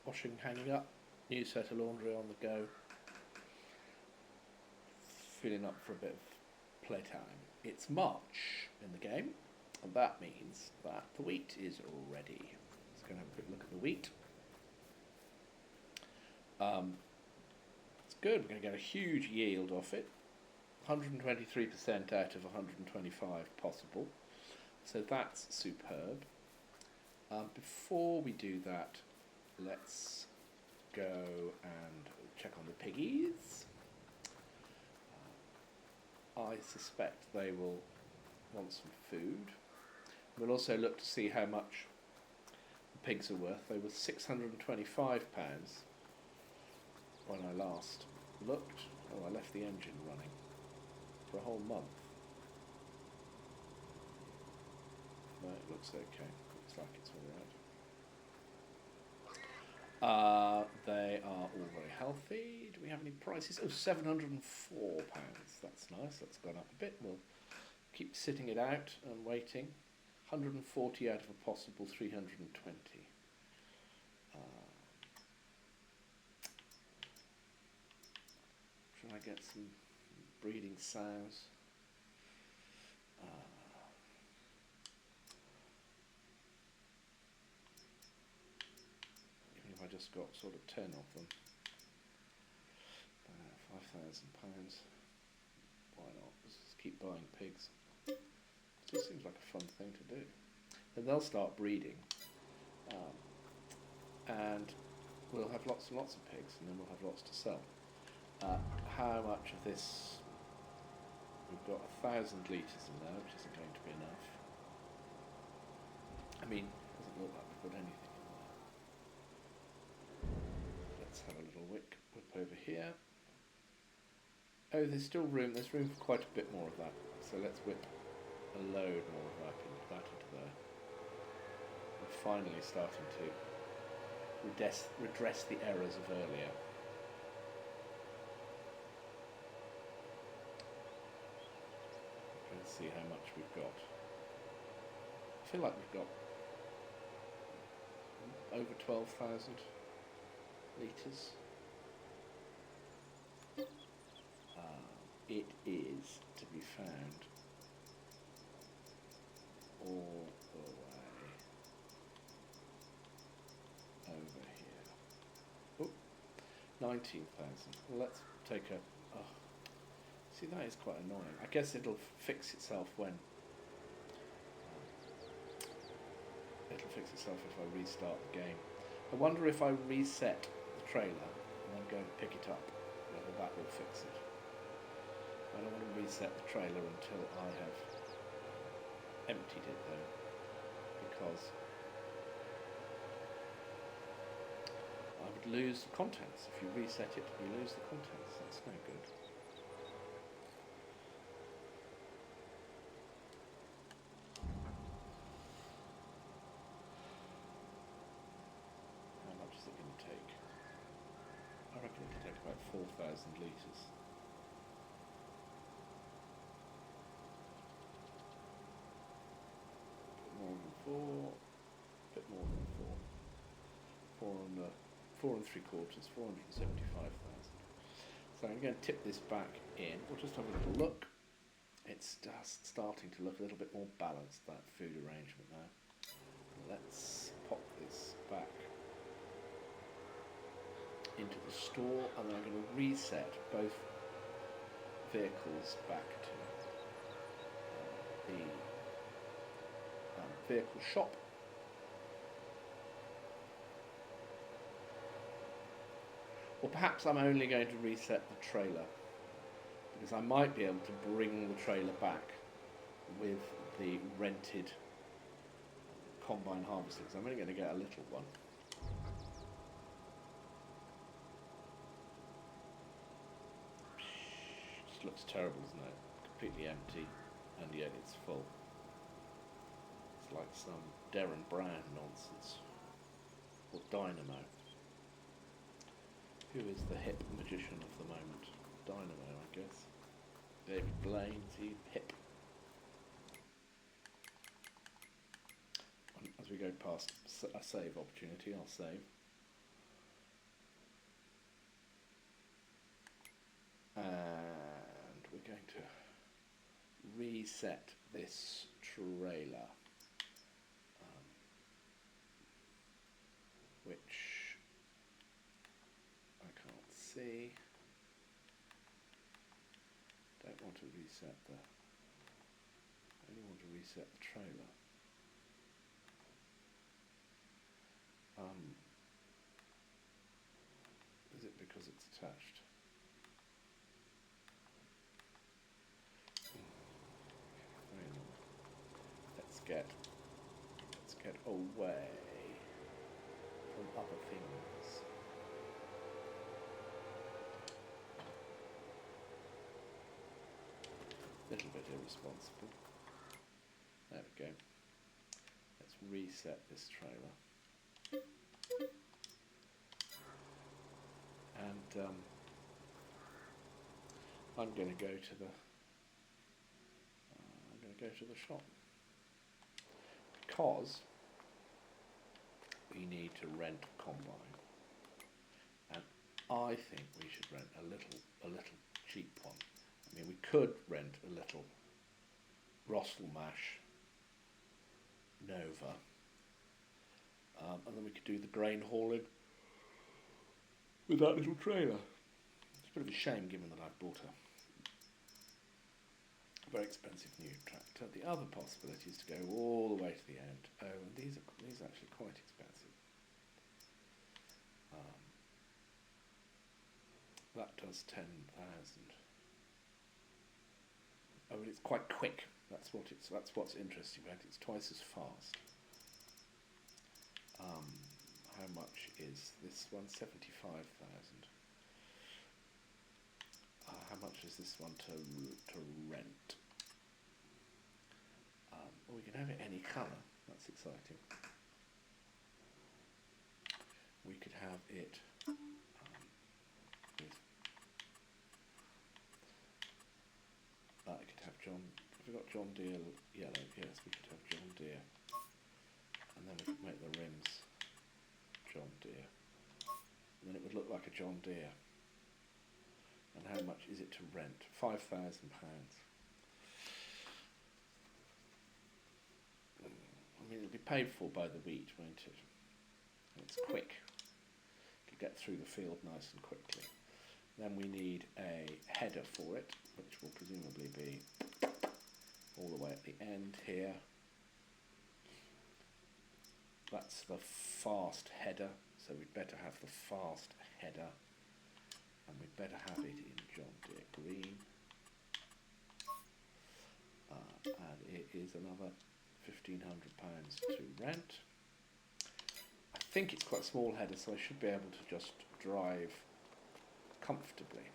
washing hanging up, new set of laundry on the go, feeling up for a bit of playtime. It's March in the game, and that means that the wheat is ready. Let's go and have a quick look at the wheat. It's good, we're going to get a huge yield off it. 123% out of 125 possible. So that's superb. Before we do that, let's go and check on the piggies. I suspect they will want some food. We'll also look to see how much the pigs are worth. They were £625 when I last looked. Oh, I left the engine running for a whole month. No, it looks okay. Looks like it's alright. They are all very healthy. Do we have any prices? Oh, £704. That's nice. That's gone up a bit. We'll keep sitting it out and waiting. 140 out of a possible 320. Should I get some breeding sows? Even if I just got sort of 10 of them, £5,000. Why not? Let's just keep buying pigs. It just seems like a fun thing to do. Then they'll start breeding, and we'll have lots and lots of pigs, and then we'll have lots to sell. How much of this? We've got 1,000 litres in there, which isn't going to be enough. I mean, it doesn't look like we've got anything in there. Let's have a little whip over here. Oh, there's still room. There's room for quite a bit more of that. So let's whip a load more of that into there. We're finally starting to redress the errors of earlier. Let's see how much we've got. I feel like we've got over 12,000 litres. It is to be found all the way over here. Oh, 19,000. Well, let's take a... Oh, see, that is quite annoying. I guess it'll fix itself when... it'll fix itself if I restart the game. I wonder if I reset the trailer and then go and pick it up, whether that will fix it. I don't want to reset the trailer until I have emptied it though, because I would lose the contents. If you reset it, you lose the contents. That's no good. How much is it going to take? I reckon it'll take about 4,000 litres. Bit more than four. 4 3/4, 475,000. So I'm going to tip this back in. We'll just have a little look. It's just starting to look a little bit more balanced, that food arrangement now. Let's pop this back into the store, and then I'm going to reset both vehicles back to the vehicle shop. Or perhaps I'm only going to reset the trailer, because I might be able to bring the trailer back with the rented combine harvester, because I'm only going to get a little one. Just looks terrible, doesn't it? Completely empty, and yet it's full. It's like some Darren Brown nonsense. Or Dynamo. Who is the hip magician of the moment? Dynamo, I guess. David Blaine, is he hip? As we go past a save opportunity, I'll save. And we're going to reset this trailer, which I can't see. Don't want to reset I only want to reset the trailer. Is it because it's attached? Let's get away from other things. A little bit irresponsible. There we go. Let's reset this trailer. And I'm going to go to the shop because we need to rent a combine, and I think we should rent a little cheap one. I mean, we could rent a little Rosselmash Nova, and then we could do the grain hauling with that little trailer. It's a bit of a shame given that I've bought a very expensive new tractor. The other possibility is to go all the way to the end. Oh, and these are actually quite expensive. That does 10,000. Oh, but it's quite quick. That's what's interesting about it. It's twice as fast. How much is this one? 75,000. How much is this one to rent? We can have it any colour. That's exciting. We could have it with. I could have John. Have we got John Deere yellow? Yes, we could have John Deere, and then we could make the rims John Deere, and then it would look like a John Deere. And how much is it to rent? £5,000. I mean, it'll be paid for by the wheat, won't it? And it's quick. It'll get through the field nice and quickly. Then we need a header for it, which will presumably be all the way at the end here. That's the fast header, so we'd better have the fast header. And we'd better have it in John Deere green. And it is another £1,500 to rent. I think it's quite a small header, so I should be able to just drive comfortably.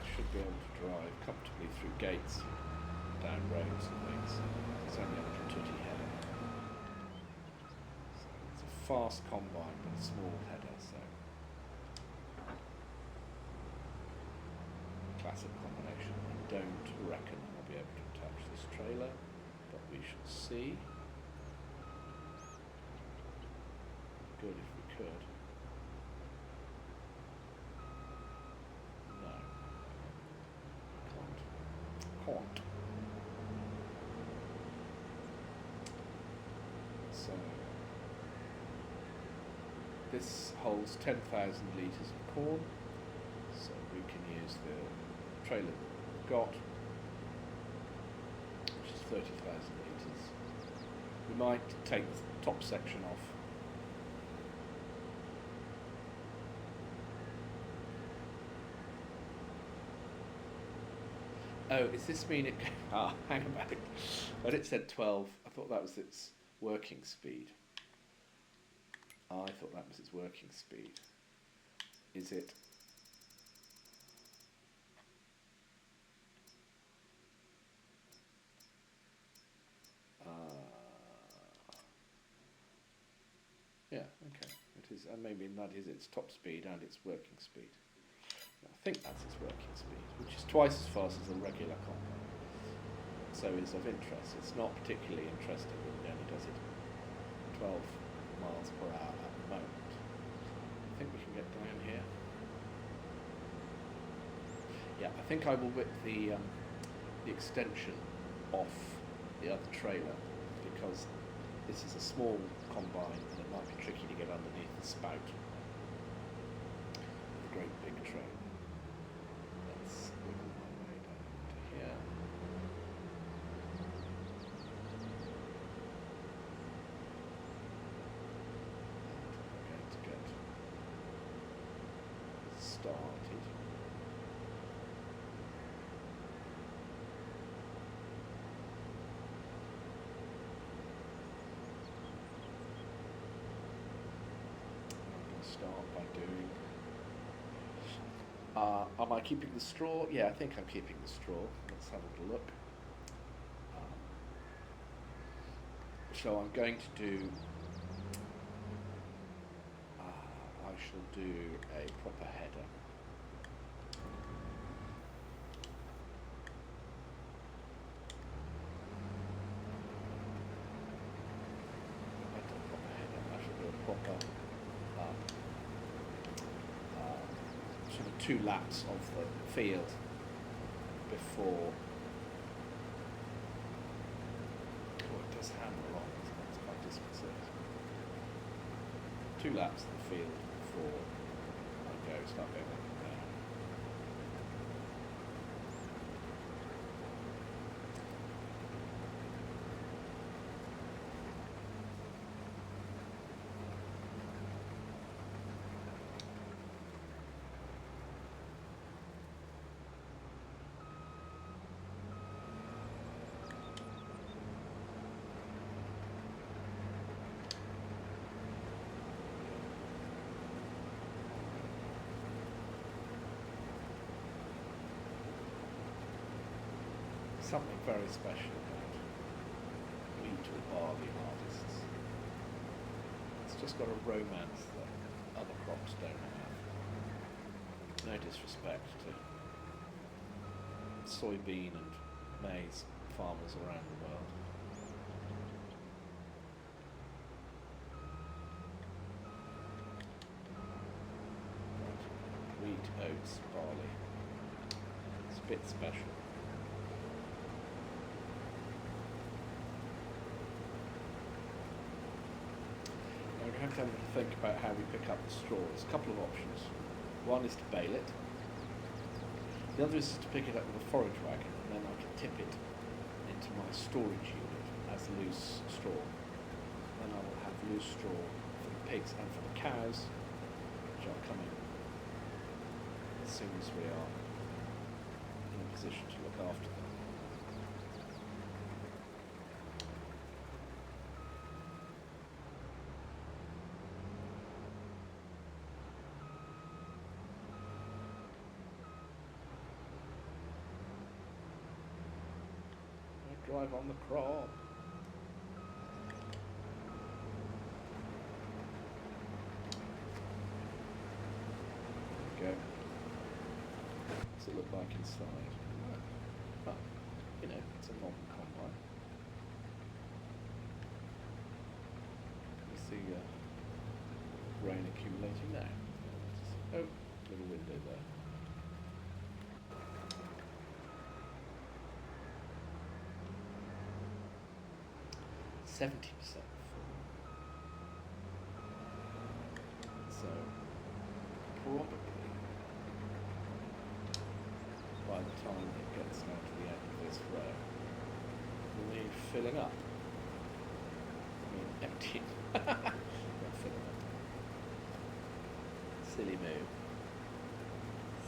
I should be able to drive comfortably through gates, down roads and things. It's only a little tutty header. Fast combine but a small header, so classic combination. I don't reckon I'll be able to attach this trailer, but we shall see. Good if we could. No. Can't. So this holds 10,000 litres of corn, so we can use the trailer that we've got, which is 30,000 litres. We might take the top section off. Oh, does this mean it... hang about. But it said 12. I thought that was its working speed. I thought that was its working speed. Is it? Yeah, okay. It is, and maybe that is its top speed and its working speed. I think that's its working speed, which is twice as fast as a regular combine. So is of interest. It's not particularly interesting. It only does it 12 miles per hour at the moment. down here. Yeah, I think I will whip the extension off the other trailer because this is a small combine and it might be tricky to get underneath the spout. The great big trailer. Let's wiggle my way down to here. I'm going to get started. Start by doing. Am I keeping the straw? Yeah, I think I'm keeping the straw. Let's have a little look. So I'm going to do. I shall do a proper header. I shall do a proper. Sort of 2 laps of the field before. Oh, it does hammer along, it's quite disconcerting. 2 laps of the field before I start going up and down. Something very special about wheat or barley harvests. It's just got a romance that other crops don't have. No disrespect to soybean and maize farmers around the world. Right. Wheat, oats, barley. It's a bit special. We're going to have to think about how we pick up the straw. There's a couple of options. One is to bale it. The other is to pick it up with a forage wagon, and then I can tip it into my storage unit as loose straw. Then I will have loose straw for the pigs and for the cows, which are coming as soon as we are in a position to look after them. Drive on the crop. There we go. What's it look like inside? Well, you know, it's a modern combine. You see rain accumulating now. Oh, little window there. 70% full. So probably by the time it gets now to the end of this row, we'll need filling up. I mean emptying. Not filling up. Silly move.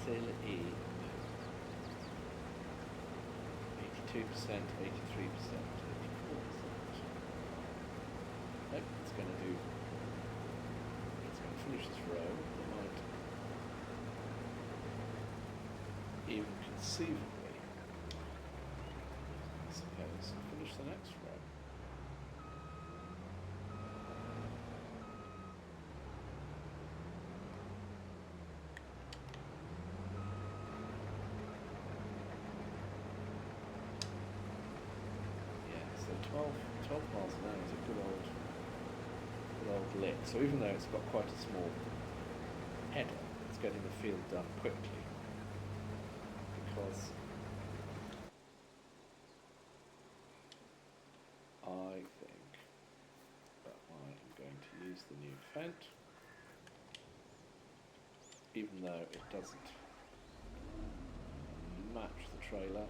Silly move. 82%, 83%. It's going to finish this row. It might even conceivably, I suppose, finish the next row. Yeah, so 12 miles an hour is a good old lick. So even though it's got quite a small header. It's getting the field done quickly, because I think that I am going to use the new font, even though it doesn't match the trailer.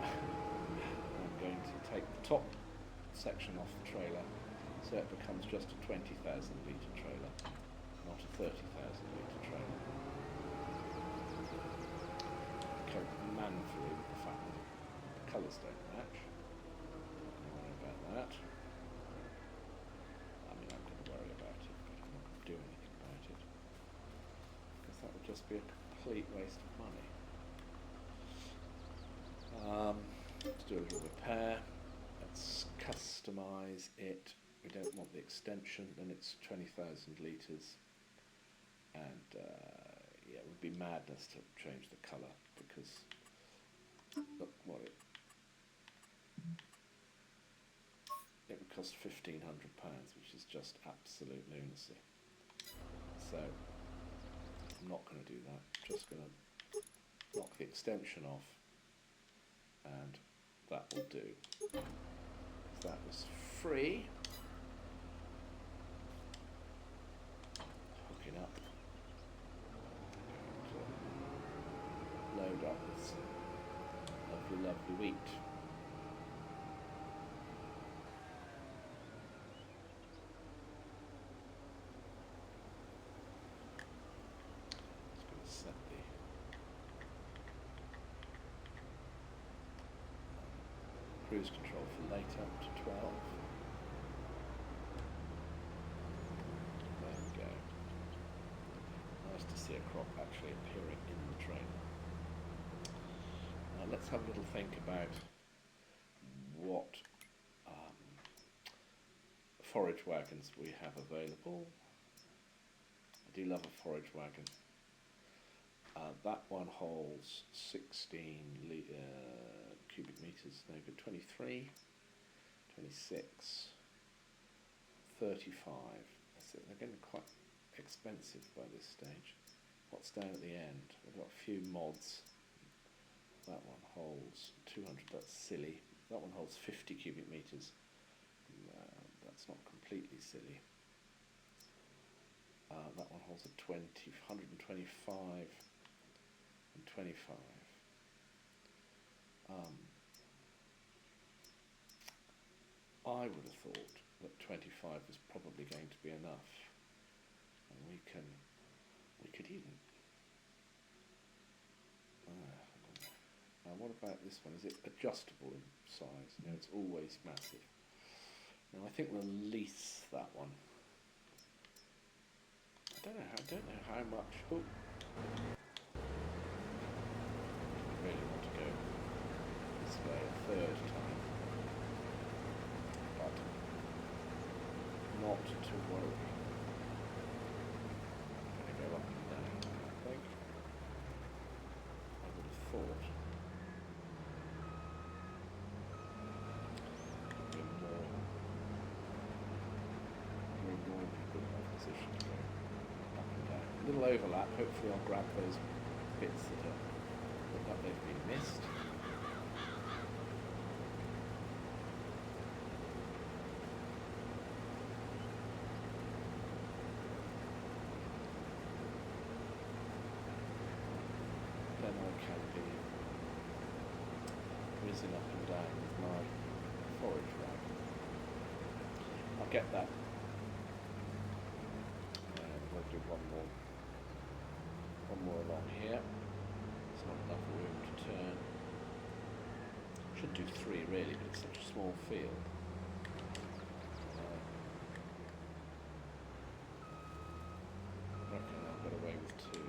I'm going to take the top section off the trailer so it becomes just a 20,000 litre trailer, not a 30,000 litre trailer. Cope manfully with the fact that the colours don't match. Don't worry about that. I mean, I'm going to worry about it, but I'm not going to do anything about it, because that would just be a complete waste of money. Let's do a little repair. Let's customise it. We don't want the extension, then it's 20,000 litres, and yeah, it would be madness to change the colour, because look what it would cost £1,500, which is just absolute lunacy. So I'm not going to do that. I'm just going to knock the extension off, and that will do. That was free. Hooking up. Load up with some lovely wheat. Just going to set the cruise control for later up to 12. There we go. Nice to see a crop actually appearing in the trailer. Now let's have a little think about what forage wagons we have available. I do love a forage wagon. That one holds 16 cubic meters, no good, 23, 26, 35. They're getting quite expensive by this stage. What's down at the end? We've got a few mods. That one holds 200, that's silly. That one holds 50 cubic meters. That's not completely silly. That one holds a 125 and 25. I would have thought that 25 was probably going to be enough, and we could even. Now, what about this one? Is it adjustable in size? You know, it's always massive. Now, I think we'll lease that one. I don't know how much. Oh. I really want to go this way a third time, but not to worry. I'm going to go up and down, I think. I would have thought it would be more people in a position to go up and down. A little overlap, hopefully I'll grab those bits that look like they've been missed. Then I can be whizzing up and down with my forage wagon. I'll get that. And we'll do one more along here. There's not enough room to turn. Should do 3 really, but it's such a small field. I reckon I'll get away with 2.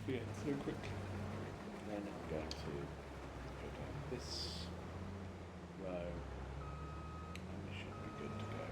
Yeah, so quickly. And then I'm going to go down this row, and we should be good to go.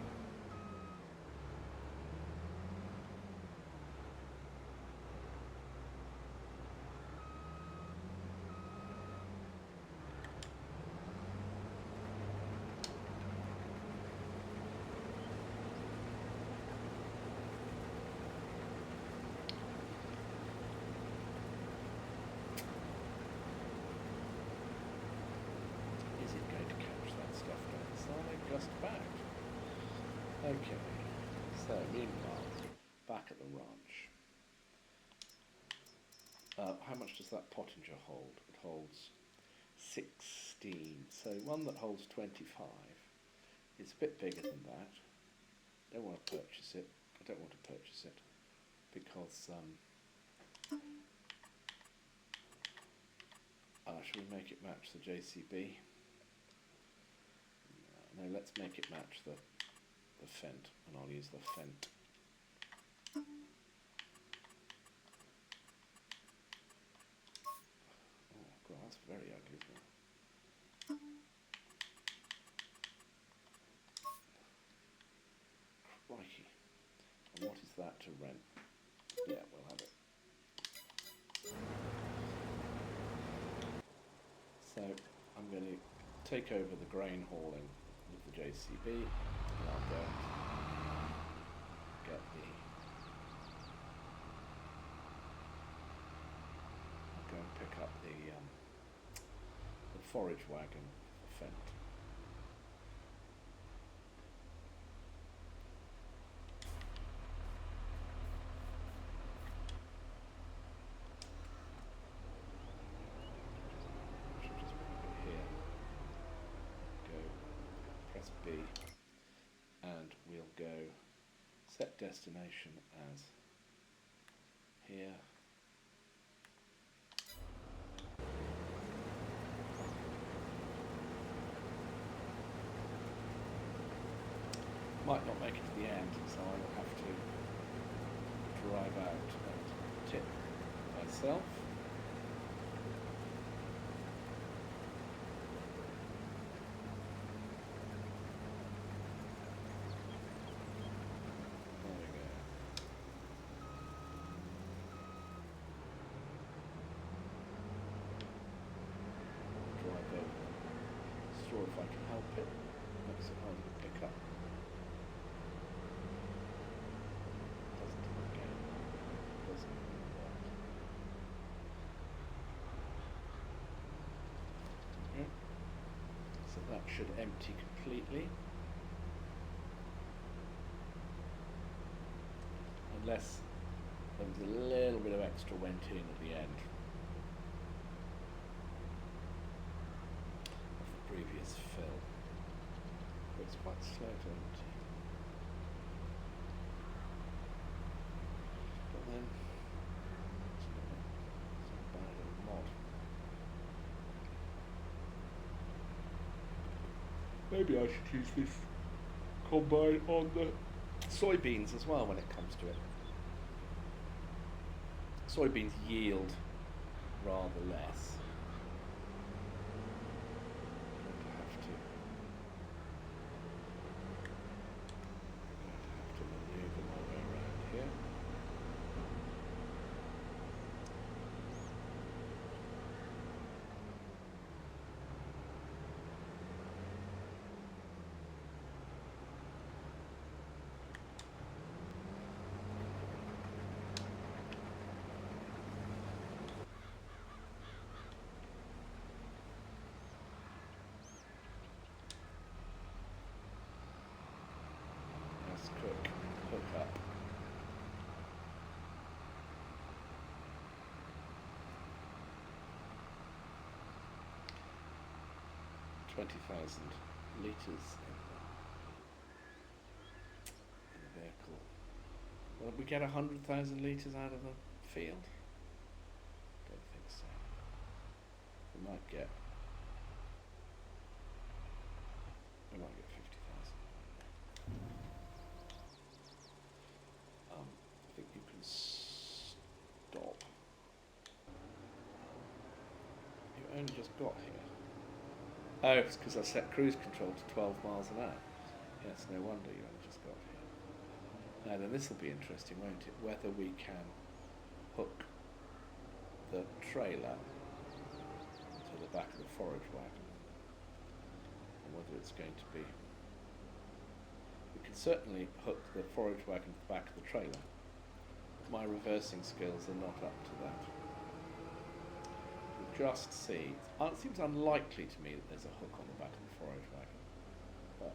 Okay, so meanwhile, back at the ranch. How much does that pottinger hold? It holds 16. So one that holds 25 is a bit bigger than that. Don't want to purchase it. I don't want to purchase it because should we make it match the JCB? No, let's make it match the Fent, and I'll use the Fent. Oh god, that's very ugly, isn't it? Crikey. And what is that to rent? Yeah, we'll have it. So I'm going to take over the grain hauling with the JCB, and I'll go and get I'll go and pick up the forage wagon for Fent. Press B, and we'll go set destination as here. Might not make it to the end, so I will have to drive out and tip myself. If I can help it, makes it harder to pick up. Doesn't again. Doesn't work. Yeah. So that should empty completely. Unless there was a little bit of extra went in at the end. Previous fill, but it's quite slow to empty. But then it's not bad a mod. Maybe I should use this combine on the soybeans as well when it comes to it. Soybeans yield rather less. Quick hook up. $20,000 litres in the vehicle. Will we get 100,000 litres out of the field? Don't think so. We might get 50,000. I think you can stop. You only just got here. Oh, it's because I set cruise control to 12 miles an hour. Yes, no wonder you only just got here. Now then, this will be interesting, won't it? Whether we can hook the trailer to the back of the forage wagon, and whether it's going to be... We can certainly hook the forage wagon to the back of the trailer. My reversing skills are not up to that. We'll just see. It seems unlikely to me that there's a hook on the back of the forage wagon, but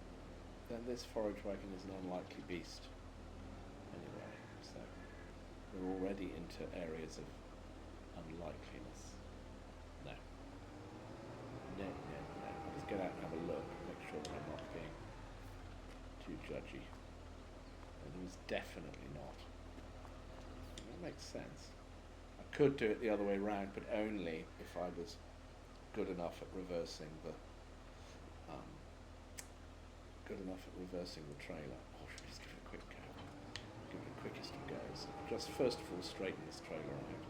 then this forage wagon is an unlikely beast anyway, so we're already into areas of unlikeliness. No. No, no, no. I'll just get out and have a look, make sure that I'm not being too judgy. And there was definitely not. That makes sense. I could do it the other way round, but only if I was good enough at reversing the trailer. Oh, should we just give it a quick go? Give it the quickest of goes. Just first of all straighten this trailer out.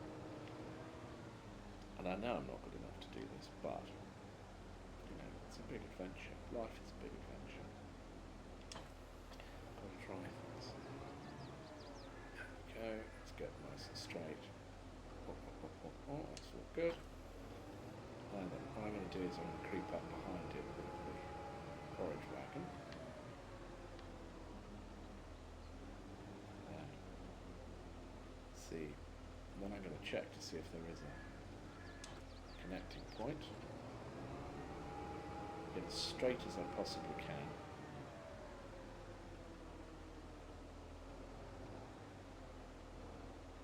And I know I'm not good enough to do this, but you know, it's a big adventure. Life is a big adventure. Gotta try things. There we go. Let's get nice and straight. Oh, that's all good. And then what I'm going to do is I'm going to creep up behind it with the forage wagon. There. See. And then I'm going to check to see if there is a connecting point. Get as straight as I possibly can.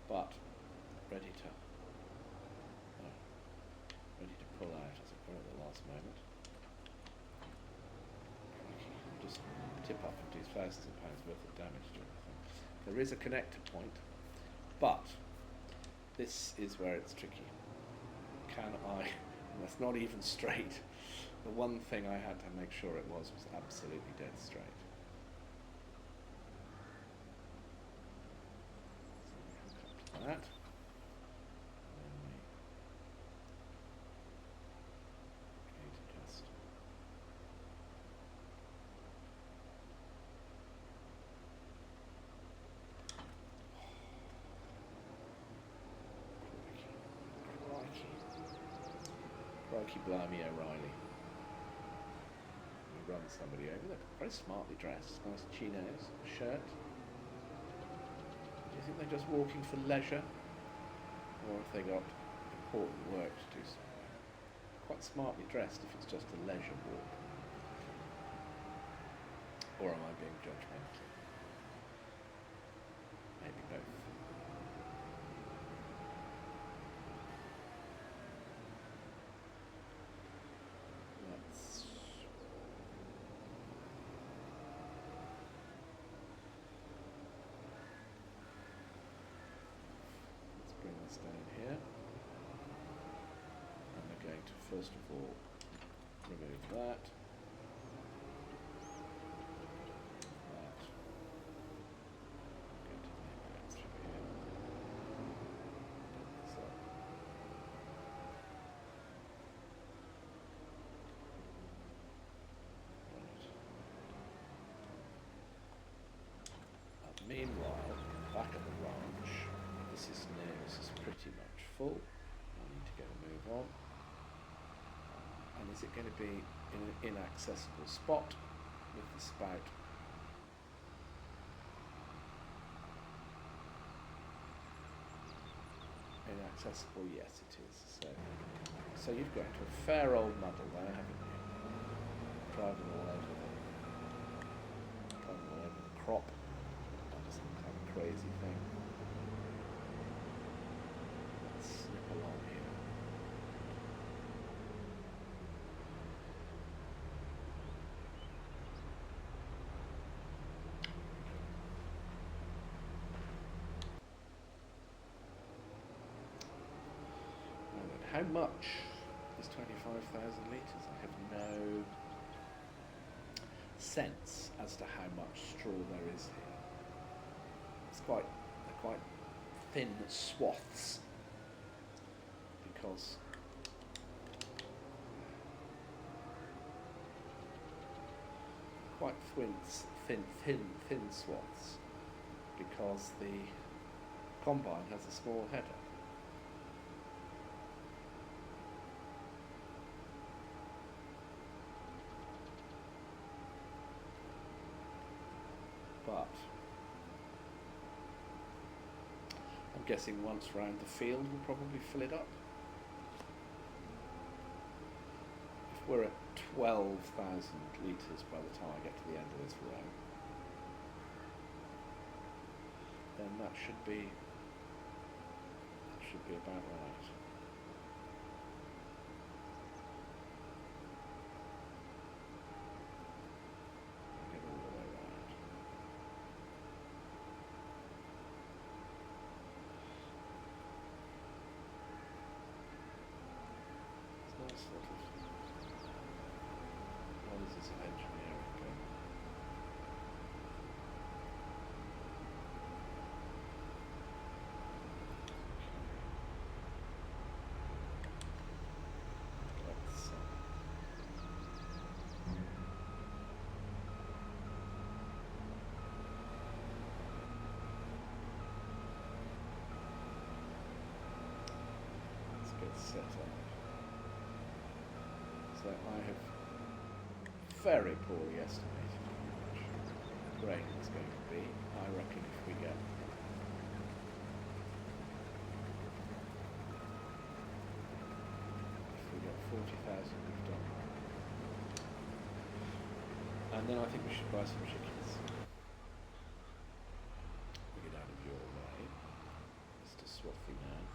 But ready to pull out as it were at the last moment. I'll just tip up and do thousands of pounds worth of damage to everything. There is a connector point, but this is where it's tricky. Can I, and that's not even straight. The one thing I had to make sure it was absolutely dead straight. So that. Crikey blimey O'Reilly. We run somebody over. They're very smartly dressed. Nice chinos, shirt. Do you think they're just walking for leisure? Or have they got important work to do somewhere? Quite smartly dressed if it's just a leisure walk. Or am I being judgmental? Maybe both. Down here, and we're going to first of all remove that. I'm going to then go through here. Put this up. Right. Meanwhile, back at the ranch. This is pretty much full. I need to get a move on. And is it going to be in an inaccessible spot with the spout? Inaccessible, yes it is. So you've got into a fair old muddle there, haven't you? Driving all over the crop. That doesn't have a crazy thing. Along here. How much is 25,000 litres? I have no sense as to how much straw there is here. They're quite thin swaths. Because quite thin swaths, because the combine has a small header. But I'm guessing once round the field we'll probably fill it up. we're at 12,000 litres by the time I get to the end of this row, then that should be about right. Get all the way around. It's nice little. What is this engineering going? Let's get set up. So I have very poorly estimated how much rain is going to be. I reckon if we get if we get 40,000, we've done. And then I think we should buy some chickens. We get out of your way, Mr. Swaffy Man.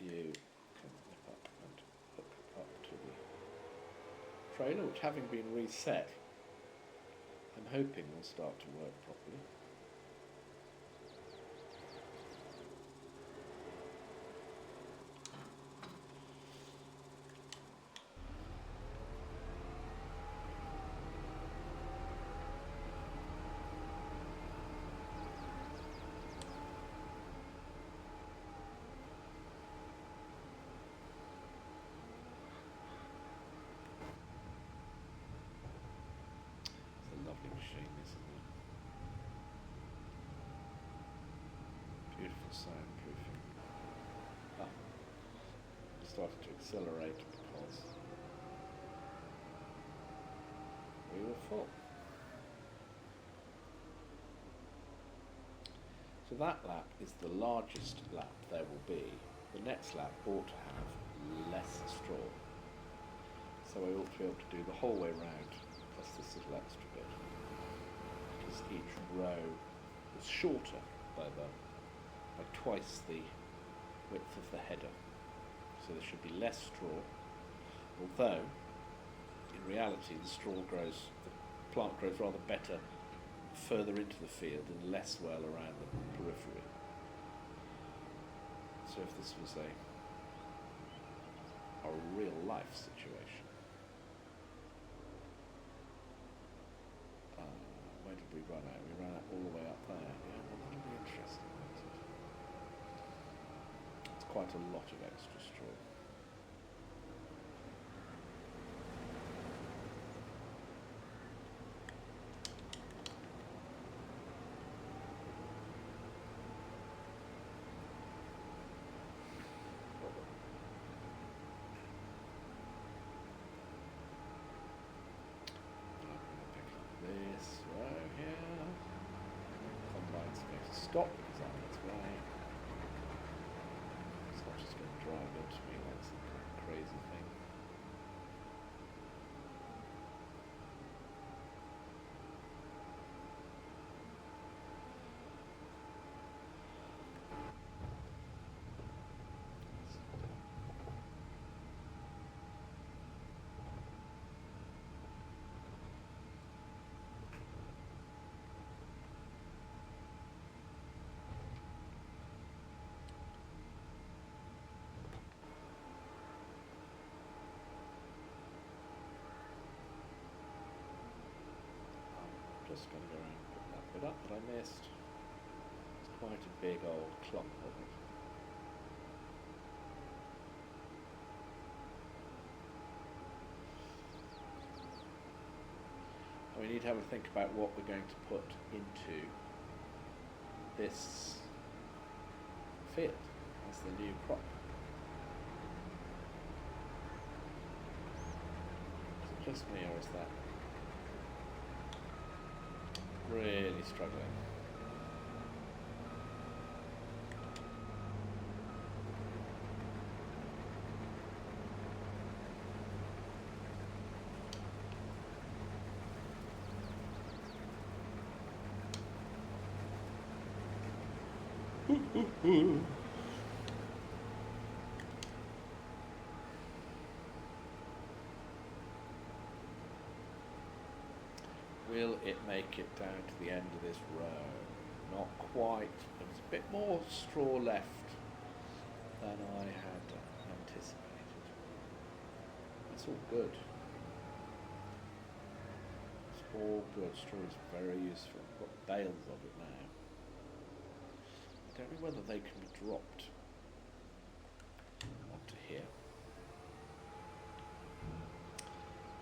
You can nip up and hook up to the trailer, which having been reset, I'm hoping will start to work properly. Lovely machine, isn't it? Beautiful soundproofing. It started to accelerate because we were full. So that lap is the largest lap there will be. The next lap ought to have less straw. So we ought to be able to do the whole way round plus this little extra bit. Because each row is shorter by twice the width of the header. So there should be less straw, although in reality the plant grows rather better further into the field and less well around the periphery. So if this was a real life situation, where did we run out? We ran out all the way up there. Yeah, well, that'll be interesting, won't it? It's quite a lot of extra straw. Stop because I'm on its way. It's not just going to drive into me like some crazy thing. Just going to go around and pick that bit up that I missed. It's quite a big old clump of it. And we need to have a think about what we're going to put into this field as the new crop. Is it just me or is that really struggling? Will it make it down to the end of this row? Not quite. There's a bit more straw left than I had anticipated. It's all good. It's all good. Straw is very useful. I've got bales of it now. I don't know whether they can be dropped onto here.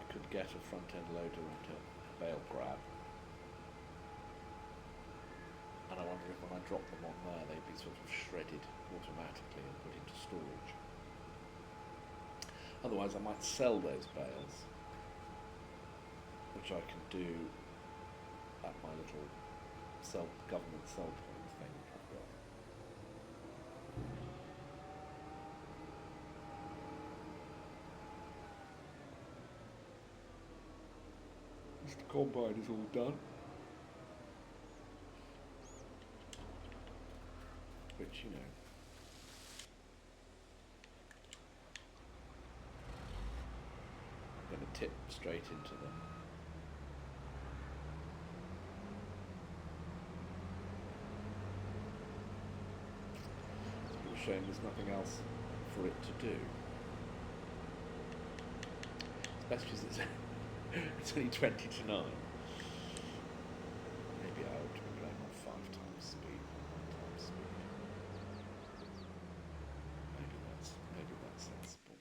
I could get a front end loader into bale grab. And I wonder if when I drop them on there they'd be sort of shredded automatically and put into storage. Otherwise I might sell those bales, which I can do at my little government sell point thing which I've got. Mr. Combine is all done. Which, you know, I'm going to tip straight into them. It's a real shame there's nothing else for it to do. Especially as it's only 20 to 9. Maybe I ought to be playing on 5 times speed, 1 times speed. Maybe that's sensible.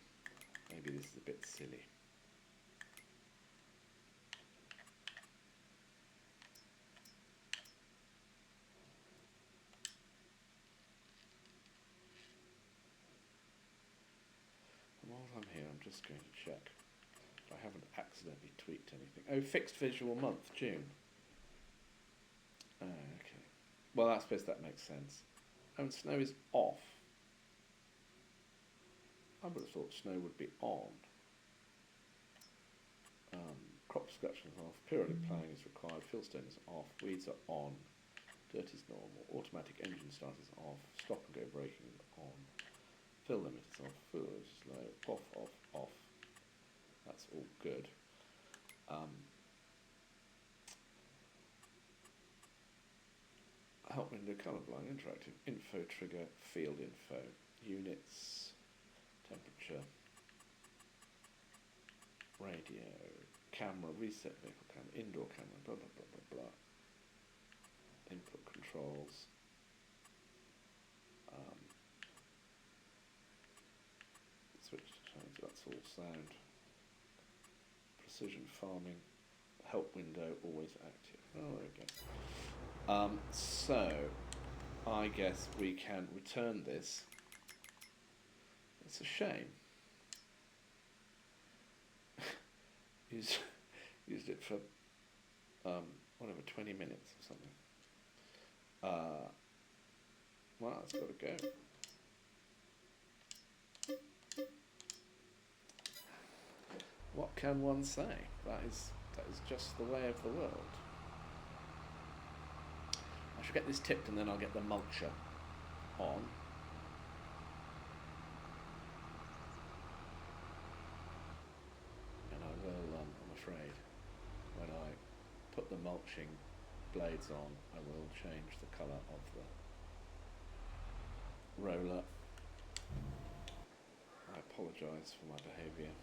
Maybe this is a bit silly. And while I'm here, I'm just going to check if I haven't accidentally tweaked anything. Oh, fixed visual month, June. Oh, okay. Well, I suppose that makes sense. Oh, and snow is off. I would have thought snow would be on. Crop destruction is off. Periodic ploughing is required. Fieldstone is off. Weeds are on. Dirt is normal. Automatic engine start is off. Stop and go braking is on. Fill limit is off. Fuel limit is low. Off, off, off. That's all good. Help window, colourblind, interactive, info trigger, field info, units, temperature, radio, camera, reset vehicle camera, indoor camera, blah blah blah blah blah. Input controls. Switch to tones, that's all sound. Precision farming, help window, always active. Oh, there we go. So, I guess we can return this. It's a shame. Used it for whatever, 20 minutes or something. Well, it's got to go. What can one say? That is just the way of the world. I should get this tipped and then I'll get the mulcher on. And I will, I'm afraid, when I put the mulching blades on, I will change the colour of the roller. I apologise for my behaviour.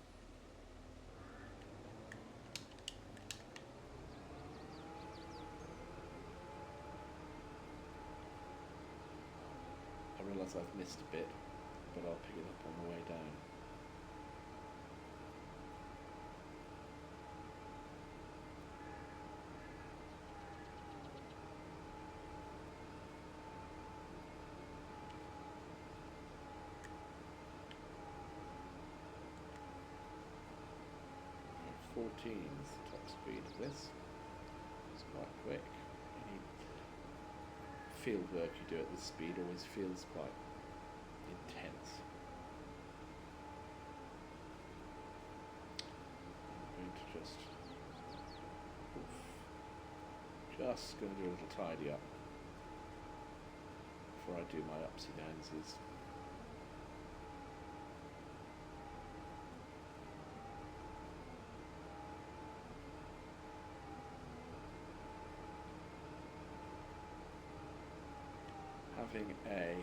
I realise I've missed a bit, but I'll pick it up on the way down. And 14 is the top speed of this. It's quite quick. Any field work you do at this speed always feels quite intense. I'm going to just going to do a little tidy up before I do my upsy downsies. Having a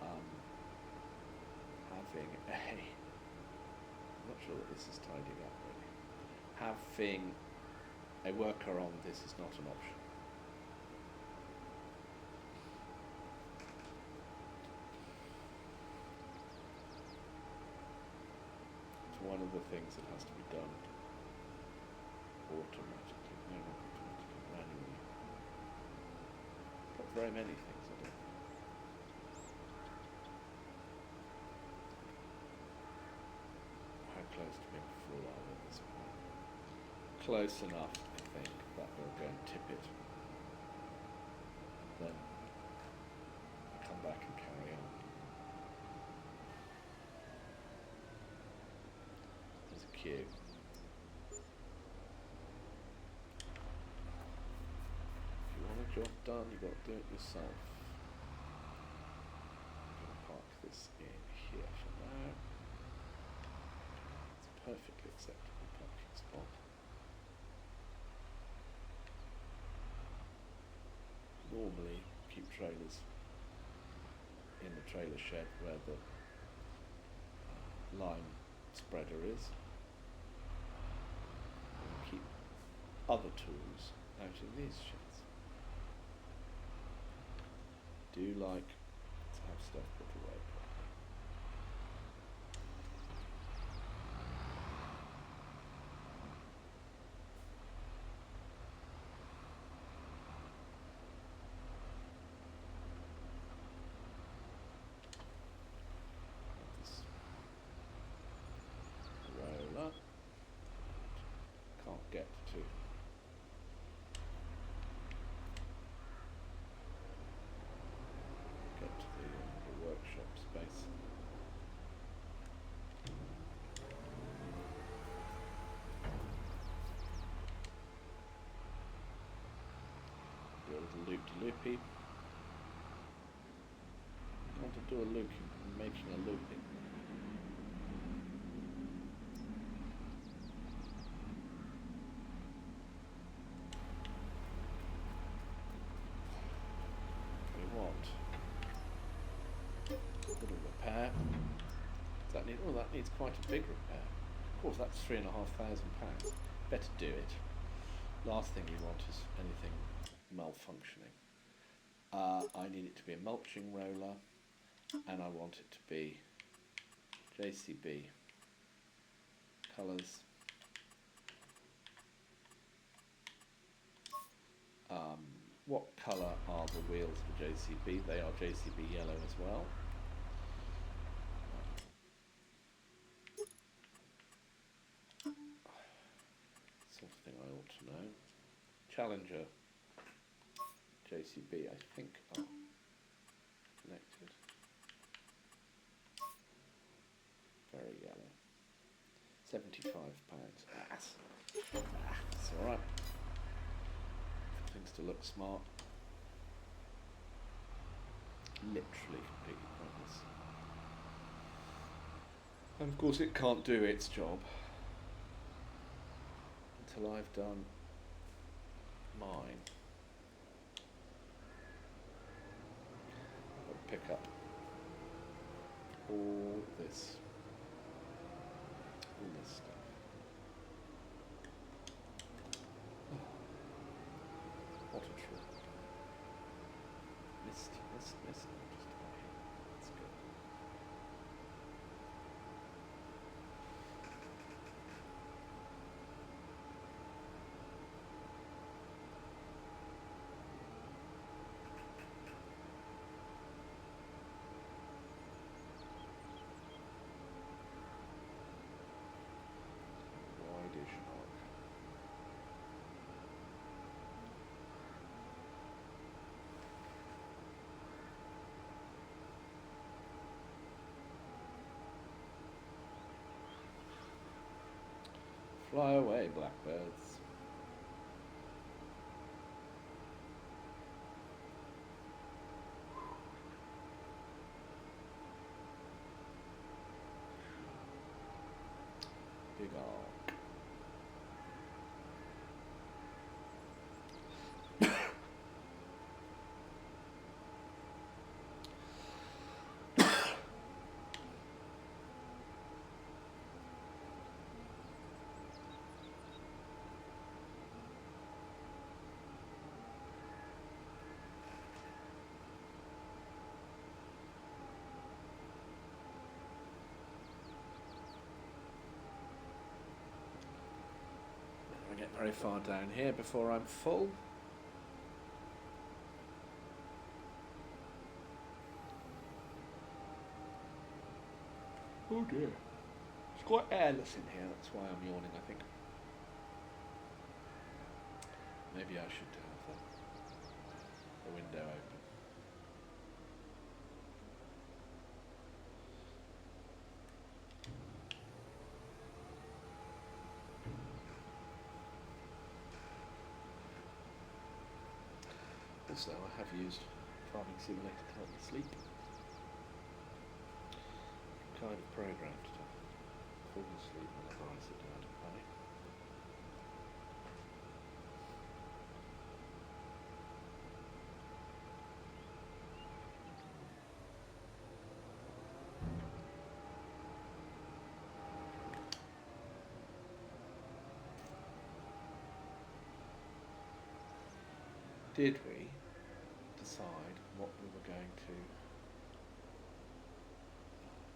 I'm not sure that this is tidying up really. Having a worker on this is not an option. It's one of the things that has to be done automatically, no, not automatically, manually. Not very many things I don't think. How close to being full are we at this point? Close enough, I think, that we'll go and tip it. Then come back and carry on. There's a queue. If you want a job done, you've got to do it yourself. I'm going to park this in here for now. It's a perfectly acceptable parking spot. Normally keep trailers in the trailer shed where the lime spreader is, and keep other tools out in these sheds. Do like to have stuff put away properly. Roller can't get to the workshop space. Do a little loop-de-loopy. I want to do a looping, making a looping. Little repair. Does that need? Oh, that needs quite a big repair. Of course, that's £3,500. Better do it. Last thing you want is anything malfunctioning. I need it to be a mulching roller, and I want it to be JCB colours. What colour are the wheels for JCB? They are JCB yellow as well. Sort of thing I ought to know. Challenger JCB, I think, are connected. Very yellow. £75. It's alright. Things to look smart. Literally completely pointless. And of course it can't do its job until I've done mine. I'll pick up all this stuff. What a trip. Mist, just about here. That's good. Wide-ish arc. Fly away, blackbirds. big arc. I get very far down here before I'm full. Oh dear. It's quite airless in here, that's why I'm yawning, I think. Maybe I should have the window open. Also, I have used Farming Simulator to help me sleep. Kind of programmed to fall asleep whenever I sit down to play. Did we decide what we were going to...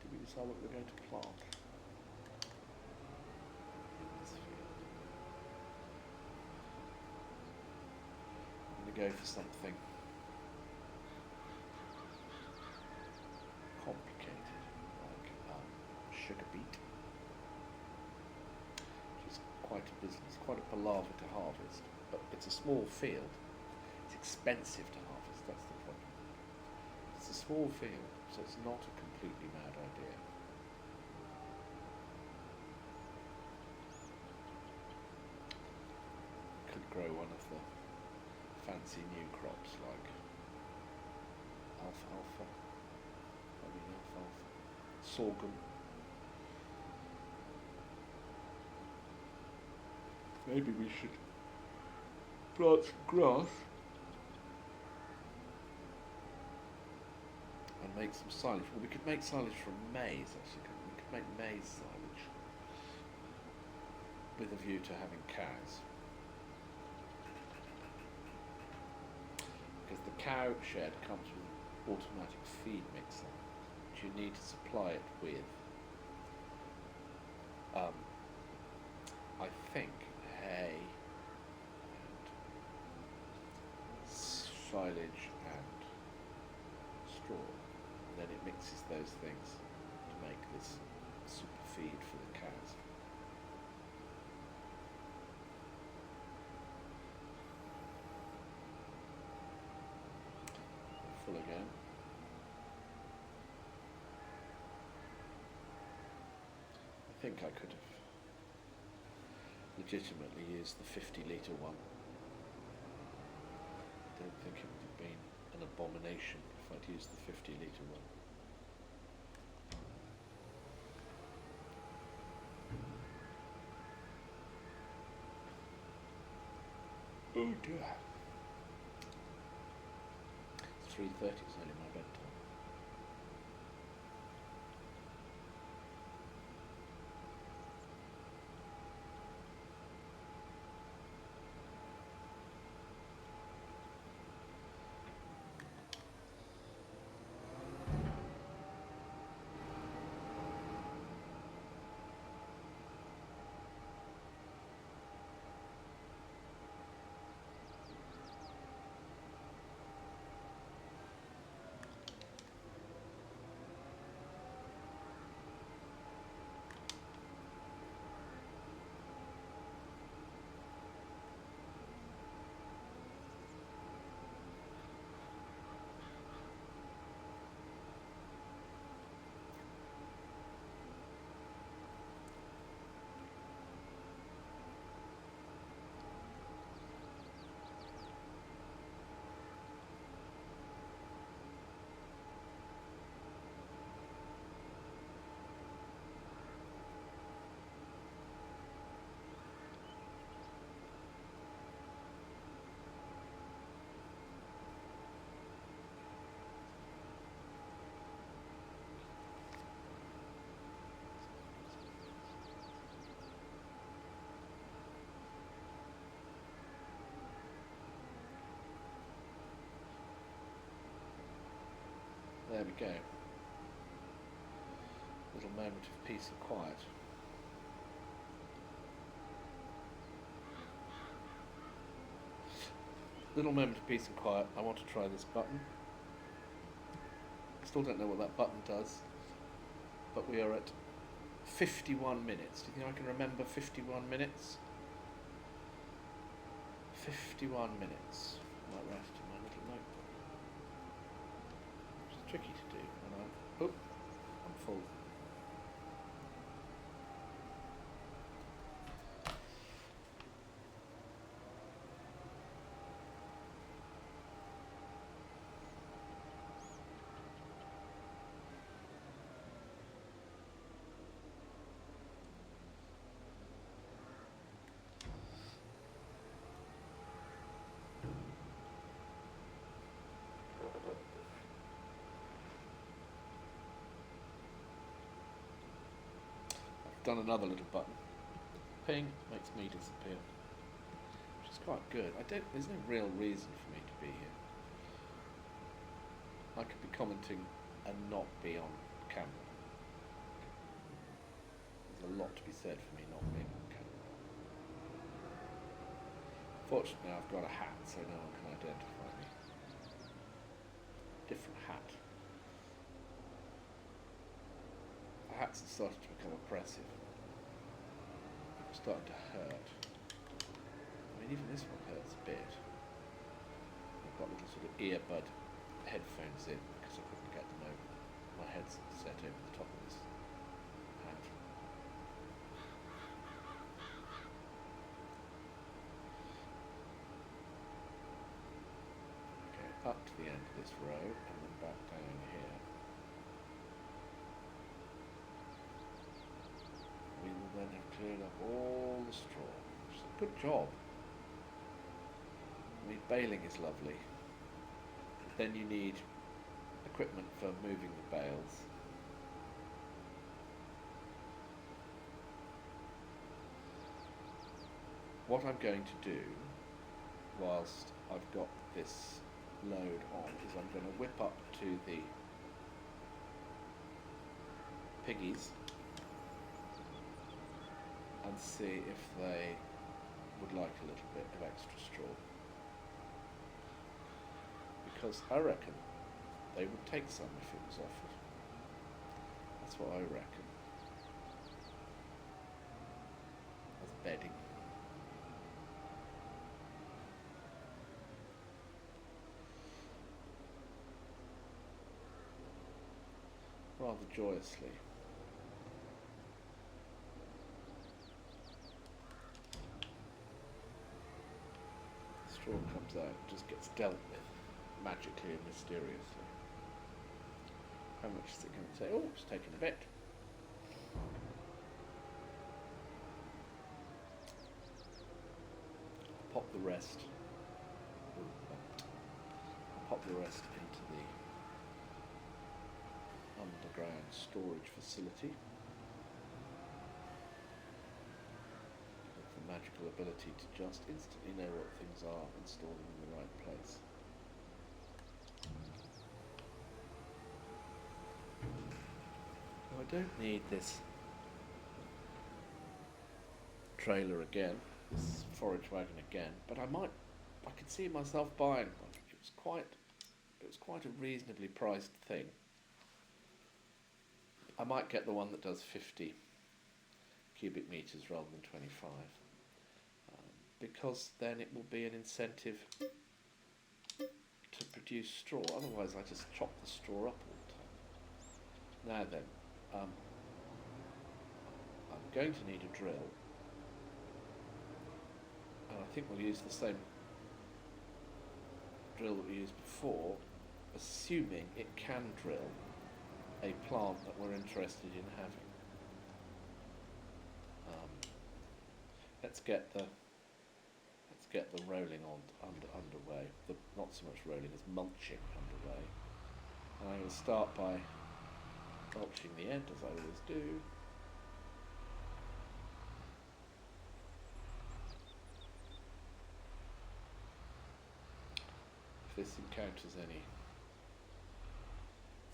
Did we decide what we were going to plant in this field? I'm going to go for something complicated, like sugar beet, which is quite a business, quite a palaver to harvest, but it's a small field. Expensive to harvest, that's the problem. It's a small field, so it's not a completely mad idea. Could grow one of the fancy new crops like alfalfa, sorghum. Maybe we should plant some grass and make some silage. Well, we could make silage from maize, actually. We could make maize silage with a view to having cows. Because the cow shed comes with an automatic feed mixer, which you need to supply it with, I think, hay and silage and straw. And then it mixes those things to make this super feed for the cows. Full again. I think I could have legitimately used the 50-litre one. I don't think it would have been an abomination if I'd used the 50-litre one. Oh dear. It's 3:30, it's nearly my bedtime. There we go. Little moment of peace and quiet. Little moment of peace and quiet. I want to try this button. Still don't know what that button does, but we are at 51 minutes. Do you think I can remember 51 minutes? 51 minutes. I might write it in my little notebook. It's tricky to do when I'm full. Done another little button. Ping makes me disappear, which is quite good. There's no real reason for me to be here. I could be commenting and not be on camera. There's a lot to be said for me not being on camera. Fortunately, I've got a hat, so no one can identify me. Different hat. The hats have started to become oppressive. It's starting to hurt. I mean, even this one hurts a bit. I've got little sort of earbud headphones in because I couldn't get them over my head's set over the top of this hat. Okay, up to the end of this row and then back down here. We will then have cleared up all the straw. Which is a good job. I mean, baling is lovely. Then you need equipment for moving the bales. What I'm going to do, whilst I've got this load on, is I'm going to whip up to the piggies and see if they would like a little bit of extra straw. Because I reckon they would take some if it was offered. That's what I reckon. As bedding. Rather joyously. Straw comes out, just gets dealt with magically and mysteriously. How much is it going to take? Oh, it's taken a bit. I'll pop the rest. I'll pop the rest into the underground storage facility. The magical ability to just instantly know what things are and store them in the right place. Now, I don't need this trailer again, this forage wagon again, but I could see myself buying one. It was quite a reasonably priced thing. I might get the one that does 50 cubic meters rather than 25. Because then it will be an incentive to produce straw. Otherwise, I just chop the straw up all the time. Now then, I'm going to need a drill, and I think we'll use the same drill that we used before, assuming it can drill a plant that we're interested in having. Let's get the rolling underway. Not so much rolling as mulching underway. And I'm going to start by mulching the end, as I always do. If this encounters any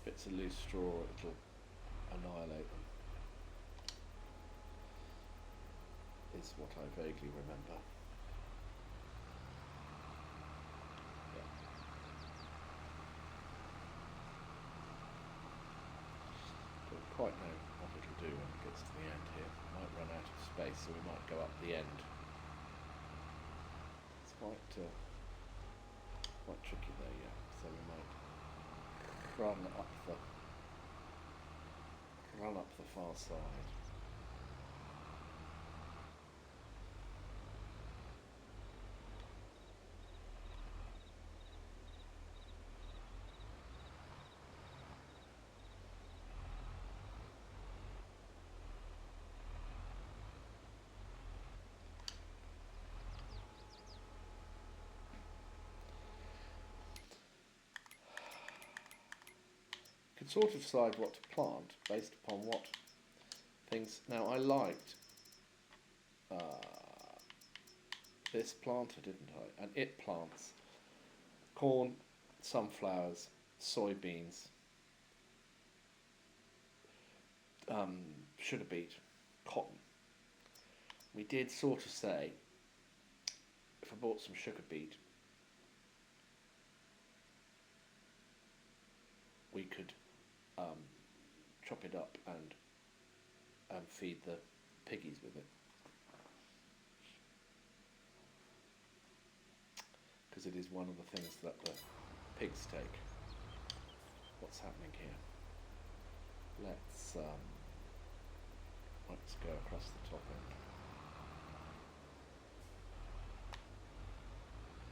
bits it's a loose straw, it'll annihilate them, is what I vaguely remember. Yeah. Don't quite know what it'll do when it gets to the end here. It might run out of space, so we might go up the end. It's quite tricky there, yeah. So we might run up the far side. Could sort of decide what to plant based upon what things. Now I liked this planter, didn't I? And it plants corn, sunflowers, soybeans, sugar beet, cotton. We did sort of say if I bought some sugar beet, we could chop it up and feed the piggies with it, because it is one of the things that the pigs take. What's happening here? Let's go across the top end.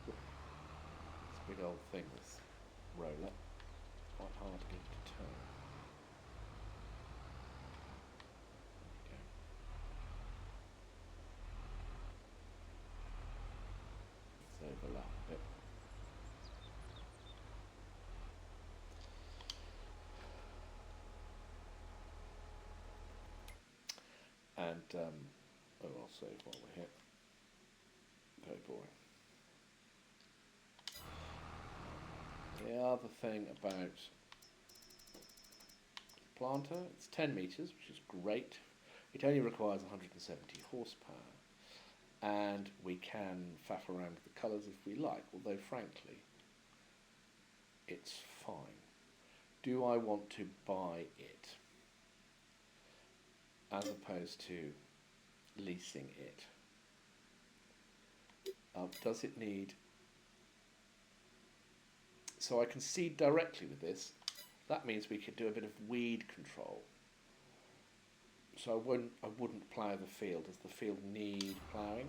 It's a big old thing, this roller. Quite hard to get it to turn. There we go. Let's overlap a bit. And I'll save while we're here. Very boring. The other thing about the planter, it's 10 metres, which is great. It only requires 170 horsepower, and we can faff around with the colours if we like, although frankly, it's fine. Do I want to buy it as opposed to leasing it? Does it need... So I can seed directly with this. That means we could do a bit of weed control. So I wouldn't plough the field. Does the field need ploughing?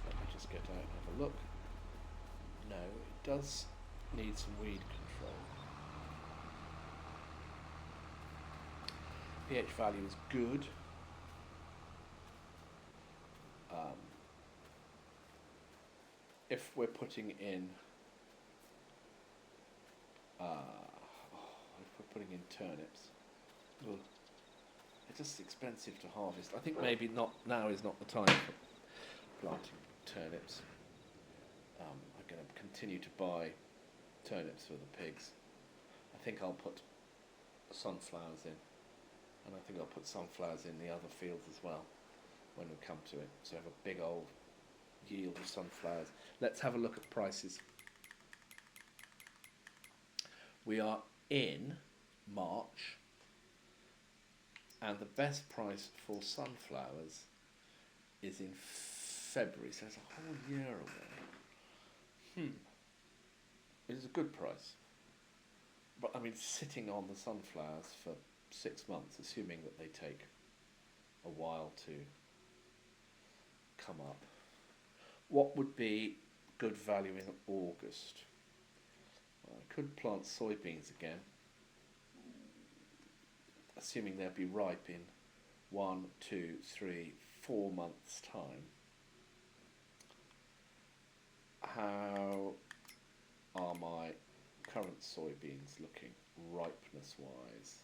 Let me just get out and have a look. No, it does need some weed control. pH value is good. If we're putting in turnips, well, it's just expensive to harvest. I think maybe not now is not the time for planting turnips. I'm going to continue to buy turnips for the pigs. I think I'll put sunflowers in, and I think I'll put sunflowers in the other fields as well when we come to it. So have a big old yield of sunflowers. Let's have a look at prices. We are in March, and the best price for sunflowers is in February, so it's a whole year away. It is a good price, but I mean, sitting on the sunflowers for 6 months, assuming that they take a while to come up. What would be good value in August? Well, I could plant soybeans again, assuming they'll be ripe in 1, 2, 3, 4 months' time. How are my current soybeans looking ripeness-wise?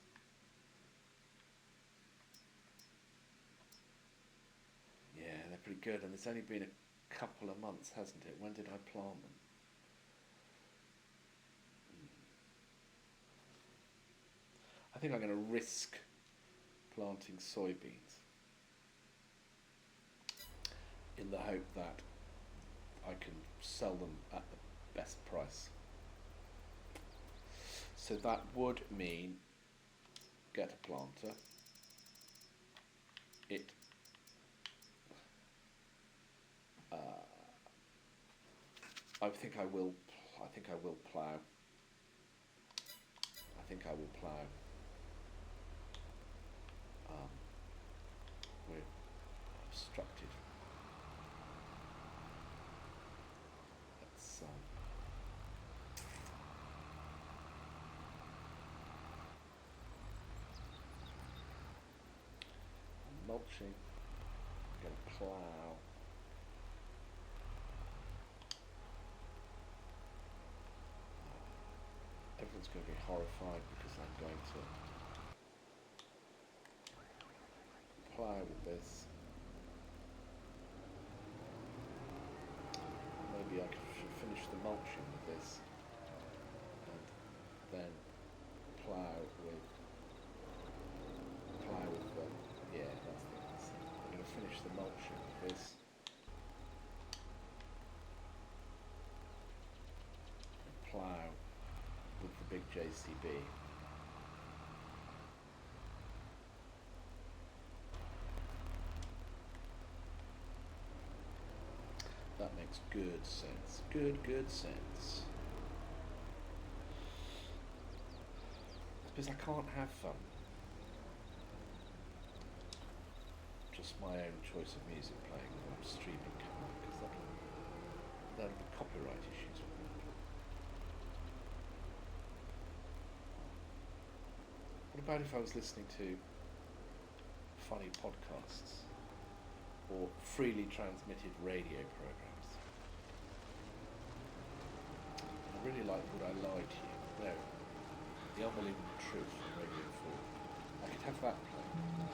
Yeah, they're pretty good, and it's only been a couple of months, hasn't it? When did I plant them? I think I'm going to risk planting soybeans in the hope that I can sell them at the best price. So that would mean get a planter. It I think I will plough. I think I will plough. We're obstructed. Let's mulching. I'm going to plough. Everyone's going to be horrified because I'm going to plough with this. Maybe I should finish the mulching with this and then plough with the, yeah, that's the answer. I'm going to finish the mulching with this. And plough with the big JCB. That makes good sense. Good sense. Because I can't have just my own choice of music playing when I'm streaming, because that'll be copyright issues. What about if I was listening to funny podcasts or freely transmitted radio programs? I really like Would I Lie to You? No, The Unbelievable Truth from Radio 4. I could have that playing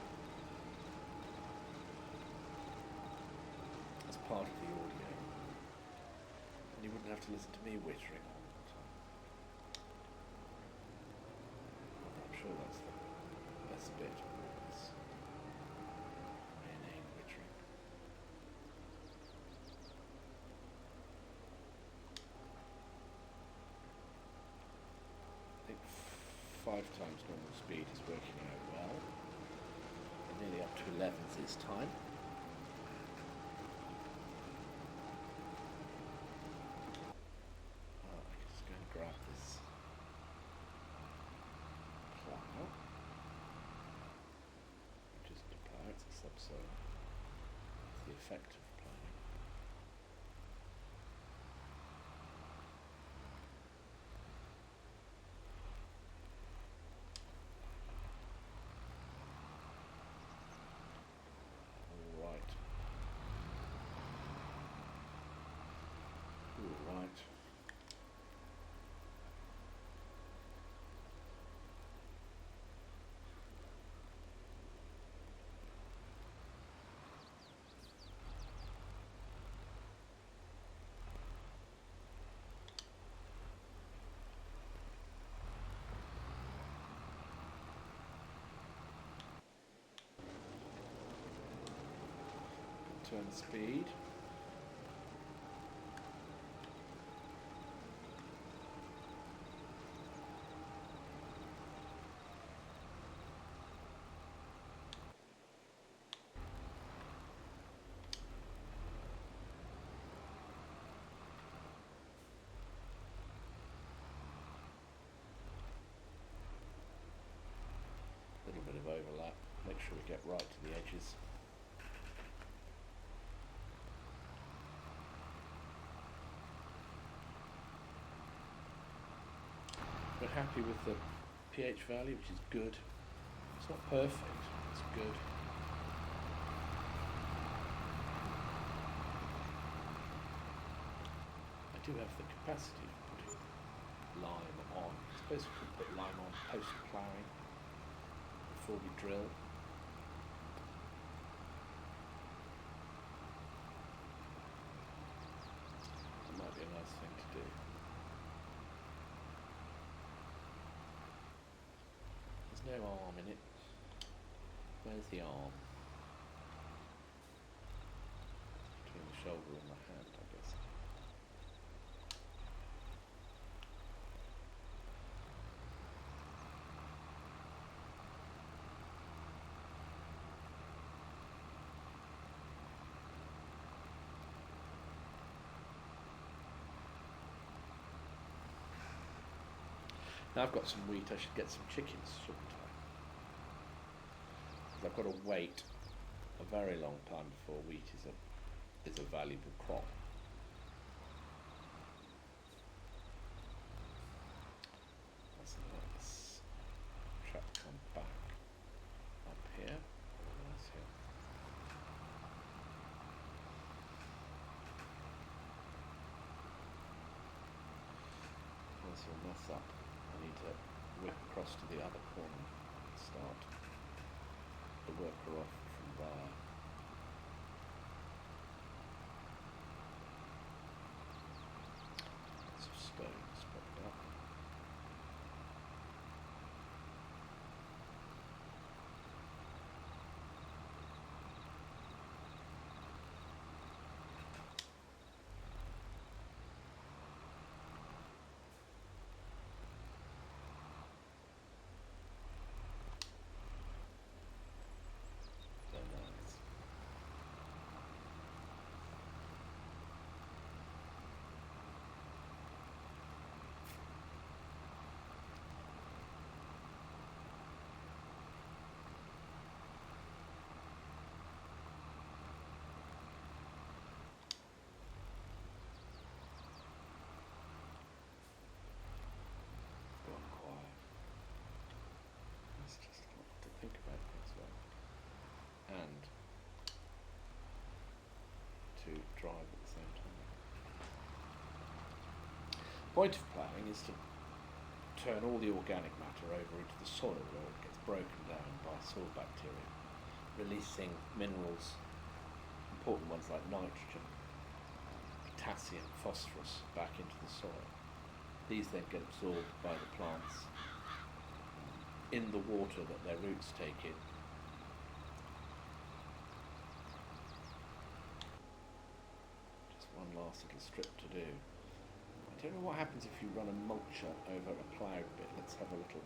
as part of the audio, and you wouldn't have to listen to me wittering all the time. I'm sure that's the best bit of all this inane wittering. I think 5 times normal speed is working out well. We're nearly up to 11 this time. I'm just going to grab this plough. Just to plough, it's a subsoil. It's the effect of ploughing. All right. Turn speed. A little bit of overlap. Make sure we get right to the edges. We're happy with the pH value, which is good. It's not perfect, it's good. I do have the capacity to put lime on. I suppose we could put lime on post-ploughing before we drill. That might be a nice thing to do. There's no arm in it. Where's the arm? Between the shoulder and the hand, I guess. Now I've got some wheat, I should get some chickens, shouldn't I? Because I've got to wait a very long time before wheat is a valuable crop. Let's let this trap come back up here. Nice here. This will mess up. I need to whip across to the other corner and start the worker off from there. Some stones popped up. Think about things well and to drive at the same time. Point of ploughing is to turn all the organic matter over into the soil where it gets broken down by soil bacteria, releasing minerals, important ones like nitrogen, potassium, phosphorus back into the soil. These then get absorbed by the plants in the water that their roots take in. Just one last little strip to do. I don't know what happens if you run a mulcher over a ploughed bit. Let's have a little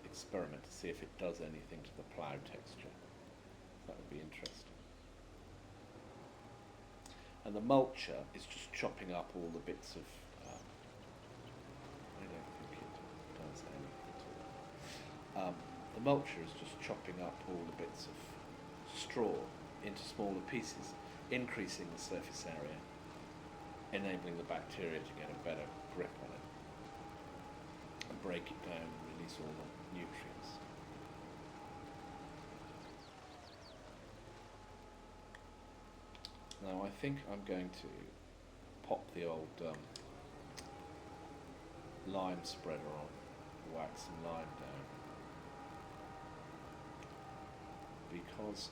experiment to see if it does anything to the plough texture. That would be interesting. And the mulcher is just chopping up all the bits of I don't think it does anything to it. The mulcher is just chopping up all the bits of straw into smaller pieces, increasing the surface area, enabling the bacteria to get a better grip on it and break it down and release all the nutrients. Now I think I'm going to pop the old lime spreader on, wax some lime down, because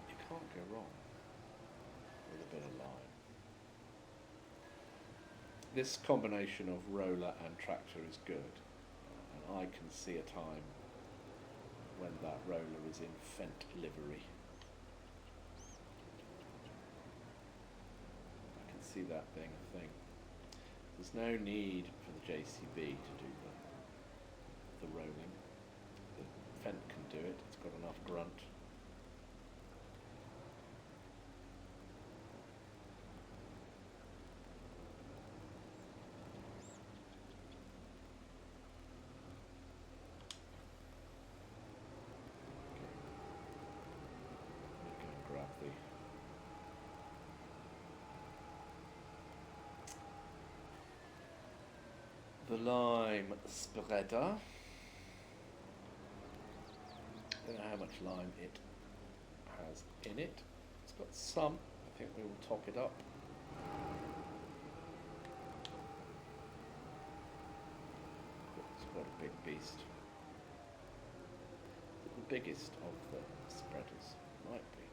you can't go wrong with a bit of lime. This combination of roller and tractor is good, and I can see a time when that roller is in Fendt livery. I can see that being a thing. There's no need for the JCB to do the rolling. The Fendt can do it, it's got enough grunt. The lime spreader. Don't know how much lime it has in it. It's got some. I think we will top it up. It's quite a big beast. The biggest of the spreaders might be.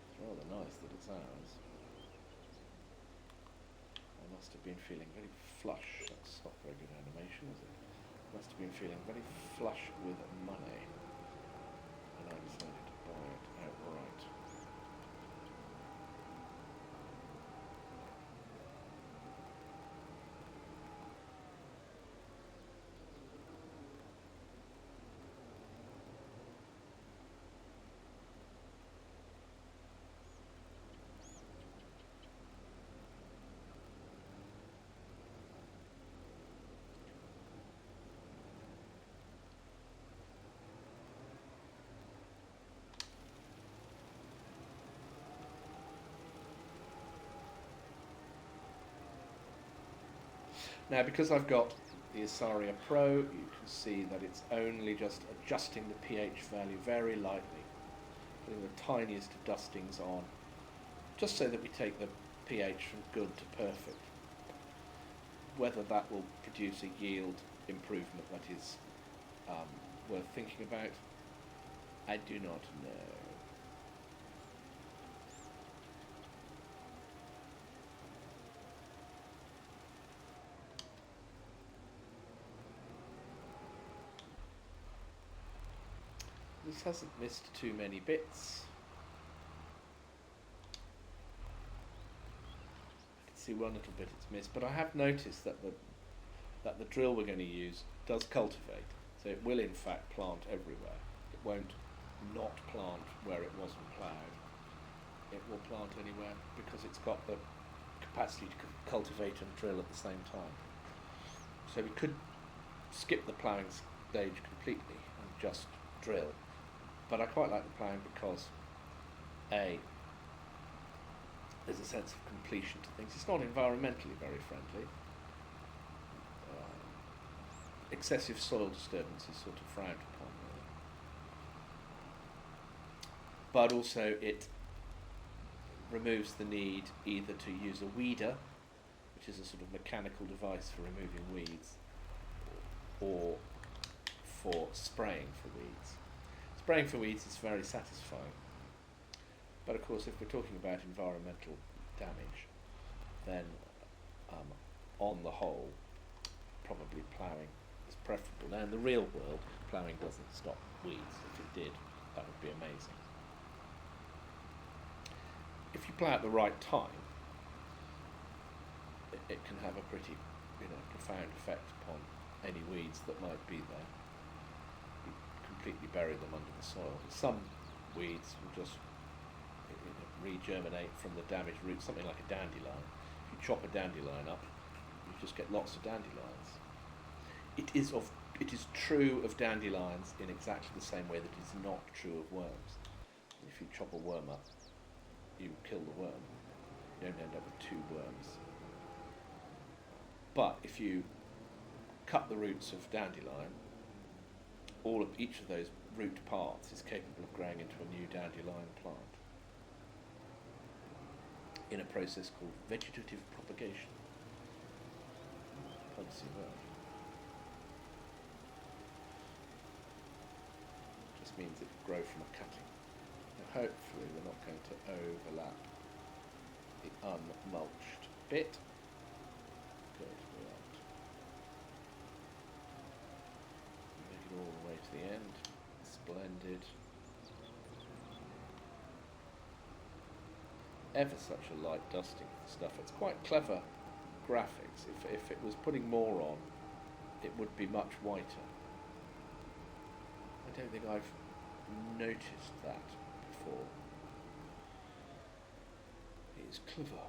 It's rather nice that it's ours. I must have been feeling very flush. That's not very good animation, is it? Must have been feeling very flush with money, and I decided to buy it outright. Now, because I've got the Asaria Pro, you can see that it's only just adjusting the pH value very lightly, putting the tiniest of dustings on, just so that we take the pH from good to perfect. Whether that will produce a yield improvement that is worth thinking about, I do not know. This hasn't missed too many bits. I can see one little bit it's missed, but I have noticed that the drill we're going to use does cultivate, so it will in fact plant everywhere. It won't not plant where it wasn't ploughed. It will plant anywhere because it's got the capacity to cultivate and drill at the same time. So we could skip the ploughing stage completely and just drill. But I quite like the ploughing because A, there's a sense of completion to things. It's not environmentally very friendly. Excessive soil disturbance is sort of frowned upon, really. But also it removes the need either to use a weeder, which is a sort of mechanical device for removing weeds, or for spraying for weeds. Spraying for weeds is very satisfying, but of course if we're talking about environmental damage, then on the whole probably ploughing is preferable. Now in the real world, ploughing doesn't stop weeds. If it did, that would be amazing. If you plough at the right time, it can have a pretty profound effect upon any weeds that might be there. You completely bury them under the soil. Some weeds will just regerminate from the damaged roots, something like a dandelion. If you chop a dandelion up, you just get lots of dandelions. It is true of dandelions in exactly the same way that it is not true of worms. If you chop a worm up, you kill the worm. You don't end up with two worms. But if you cut the roots of dandelion, each of those root parts is capable of growing into a new dandelion plant in a process called vegetative propagation. Fancy word. Just means it will grow from a cutting. Now hopefully we're not going to overlap the unmulched bit. Good, we aren't. Make it all the way to the end. Splendid. Ever such a light dusting of the stuff. It's quite clever graphics. If it was putting more on, it would be much whiter. I don't think I've noticed that before. It's clever.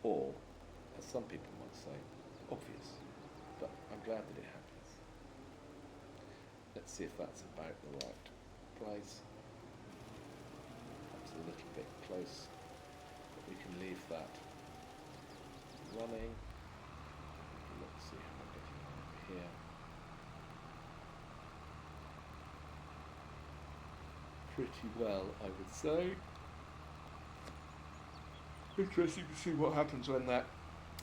Or, as some people might say, obvious. But I'm glad that it happens. Let's see if that's about the right place. Perhaps a little bit close, but we can leave that running. Let's see how we're getting on over here. Pretty well, I would say. Interesting to see what happens when that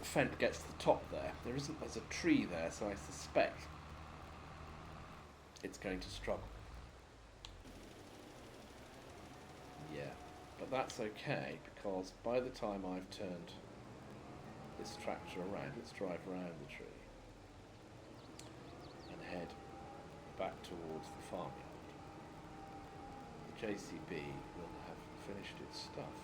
fent gets to the top there. There's a tree there, so I suspect it's going to struggle. Yeah, but that's okay, because by the time I've turned this tractor around. Let's drive around the tree and head back towards the farmyard. The JCB will have finished its stuff.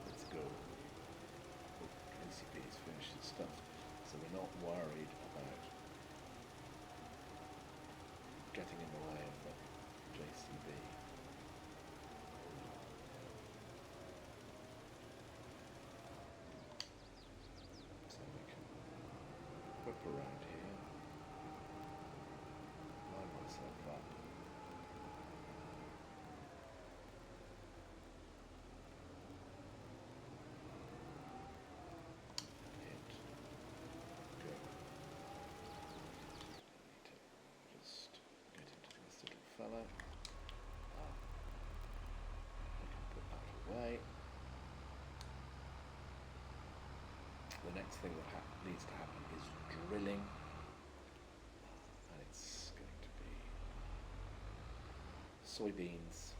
Let's go. JCB has finished its stuff, so we're not worried about getting in the way of the JCB. So we can whip around here, line myself up. Fella. I can put that away. The next thing that needs to happen is drilling, and it's going to be soybeans.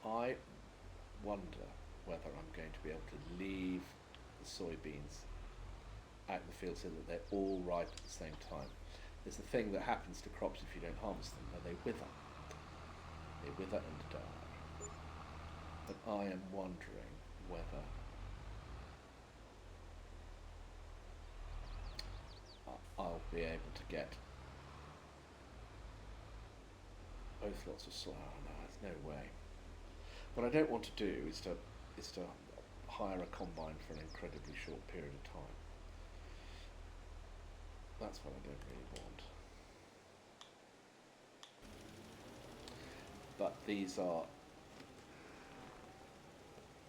I wonder whether I'm going to be able to leave the soybeans out in the field so that they're all ripe at the same time. There's a thing that happens to crops if you don't harvest them, where they wither. They wither and die. But I am wondering whether I'll be able to get both lots of soil. Oh, no, there's no way. What I don't want to do is to hire a combine for an incredibly short period of time. That's what I don't really want. But these are...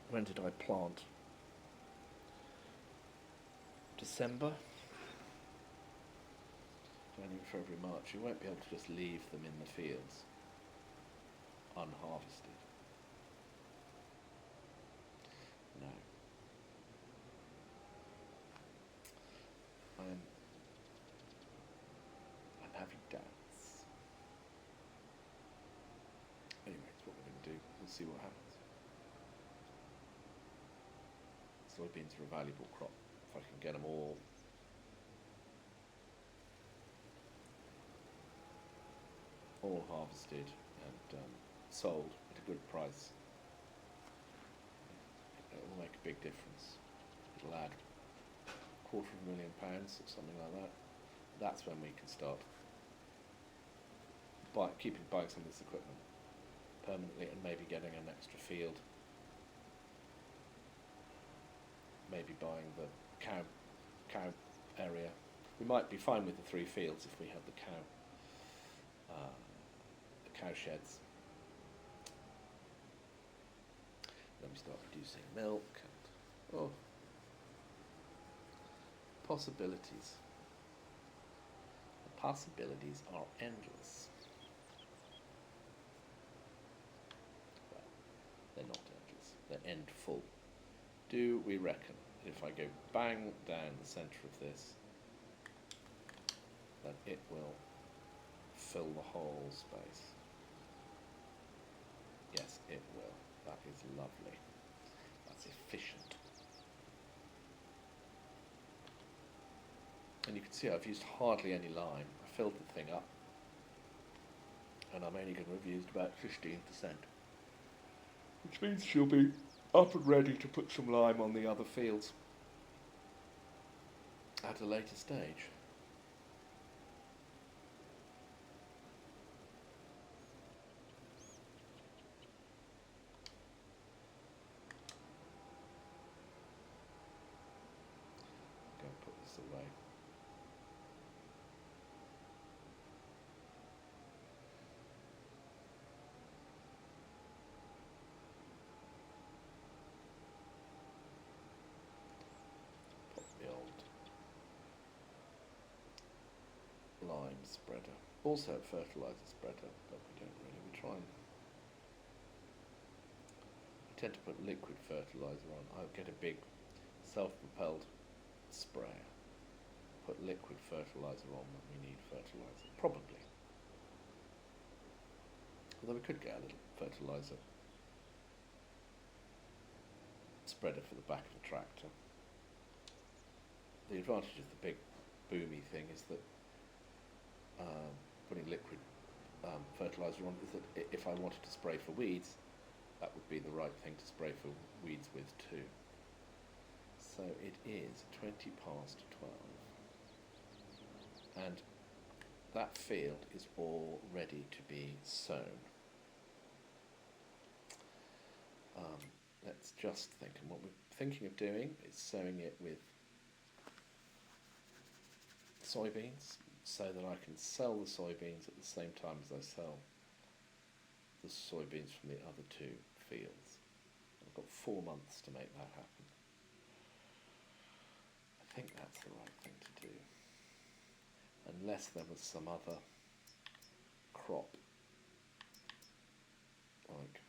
When did I plant? December? January, February, March. You won't be able to just leave them in the fields unharvested. No. I'm having doubts. Anyway, it's what we're going to do. We'll see what happens. Soybeans are a valuable crop. If I can get them all harvested and sold at a good price, it will make a big difference. It'll add £250,000 or something like that. That's when we can start keeping buying some of this equipment permanently and maybe getting an extra field. Maybe buying the cow area. We might be fine with the 3 fields if we had the cow sheds. Then we start producing milk and possibilities. The possibilities are endless. Well, they're not endless. They're endful. Do we reckon that if I go bang down the centre of this, that it will fill the whole space? Yes, it will. That is lovely. That's efficient. And you can see I've used hardly any lime. I filled the thing up, and I'm only going to have used about 15%. Which means she'll be up and ready to put some lime on the other fields at a later stage. Go and put this away. Lime spreader. Also a fertiliser spreader, but we don't really. We try and... I tend to put liquid fertiliser on. I'll get a big self-propelled sprayer. Put liquid fertiliser on when we need fertiliser. Probably. Although we could get a little fertiliser spreader for the back of the tractor. The advantage of the big boomy thing is that putting liquid fertiliser on is that if I wanted to spray for weeds, that would be the right thing to spray for weeds with too. So it is 20 past 12 and that field is all ready to be sown. Let's just think, and what we're thinking of doing is sowing it with soybeans so that I can sell the soybeans at the same time as I sell the soybeans from the other two fields. I've got 4 months to make that happen. I think that's the right thing to do, unless there was some other crop like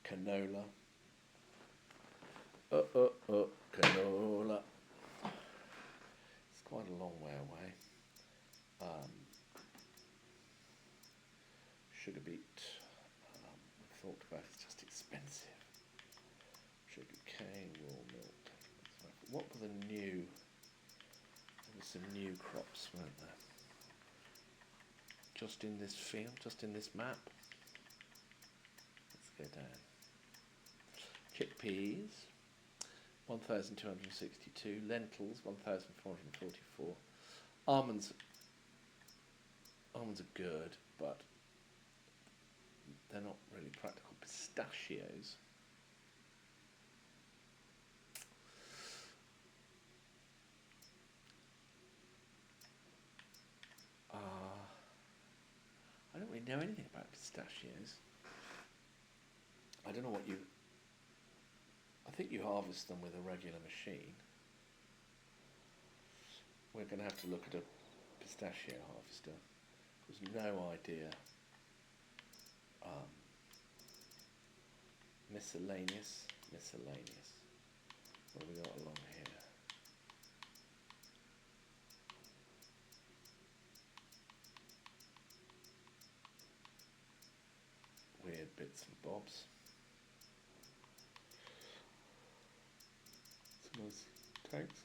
canola. Canola. It's quite a long way away. Sugar beet. We've thought about it's just expensive. Sugar cane, raw milk. What were the new? There were some new crops, weren't there? Just in this field, just in this map. Let's go down. Chickpeas, 1,262. Lentils, 1,444. Almonds are good, but they're not really practical. Pistachios. I don't really know anything about pistachios. I don't know what you... I think you harvest them with a regular machine. We're going to have to look at a pistachio harvester. There's no idea. Miscellaneous. What have we got along here? Weird bits and bobs. Some nice tags.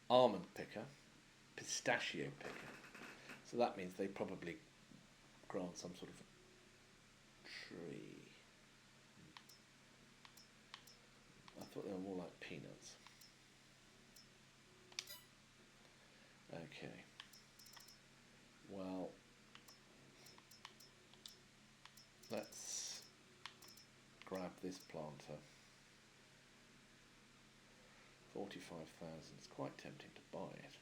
Almond picker, pistachio picker. So that means they probably grow on some sort of tree. I thought they were more like peanuts. Okay. Well, let's grab this planter. 45,000. It's quite tempting to buy it.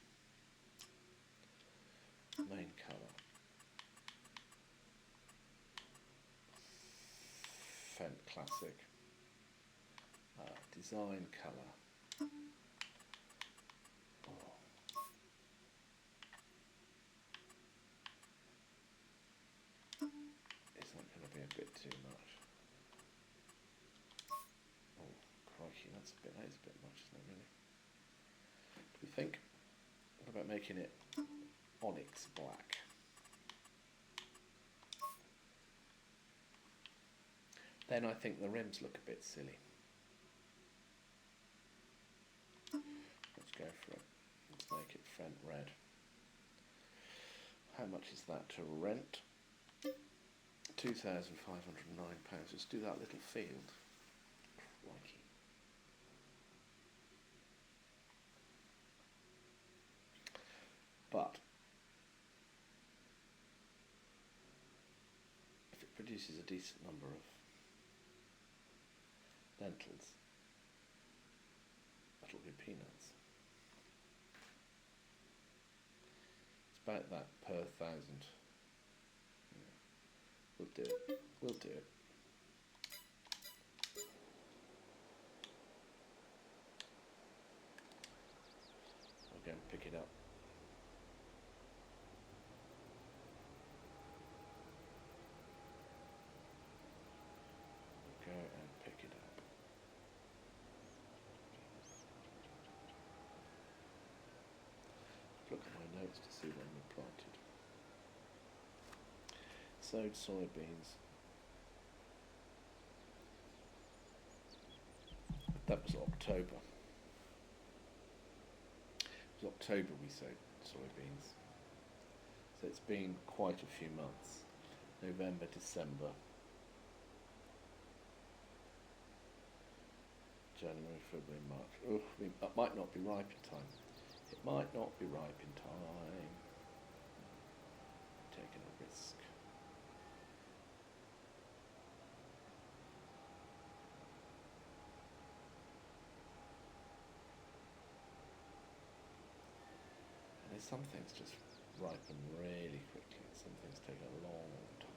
Main colour. Fent Classic. Design colour. Oh. Is that going to be a bit too much? Oh, crikey, that is a bit much, isn't it, really? Do we think? What about making it onyx black? Then I think the rims look a bit silly. Let's go for it. Let's make it Fent red. How much is that to rent? £2,509. Let's do that little field. Crikey. But if it produces a decent number of lentils, that'll be peanuts. It's about that per 1,000. Yeah. We'll do it. We'll do it. I'll go and pick it up. sowed soybeans. That was October. It was October we sowed soybeans. So it's been quite a few months. November, December, January, February, March. That might not be ripe in time. It might not be ripe in time. Taking a risk. And some things just ripen really quickly. Some things take a long time.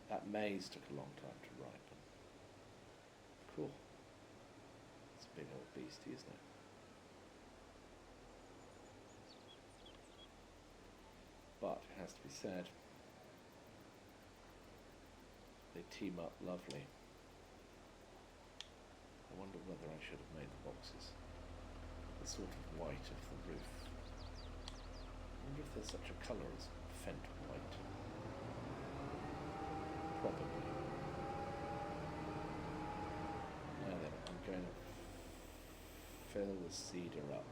That maize took a long time to ripen. Cool. It's a big old beastie, isn't it? But it has to be said, they team up lovely. I wonder whether I should have made the boxes the sort of white of the roof. I wonder if there's such a colour as Fent white. Probably. Now then, I'm going to fill the cedar up.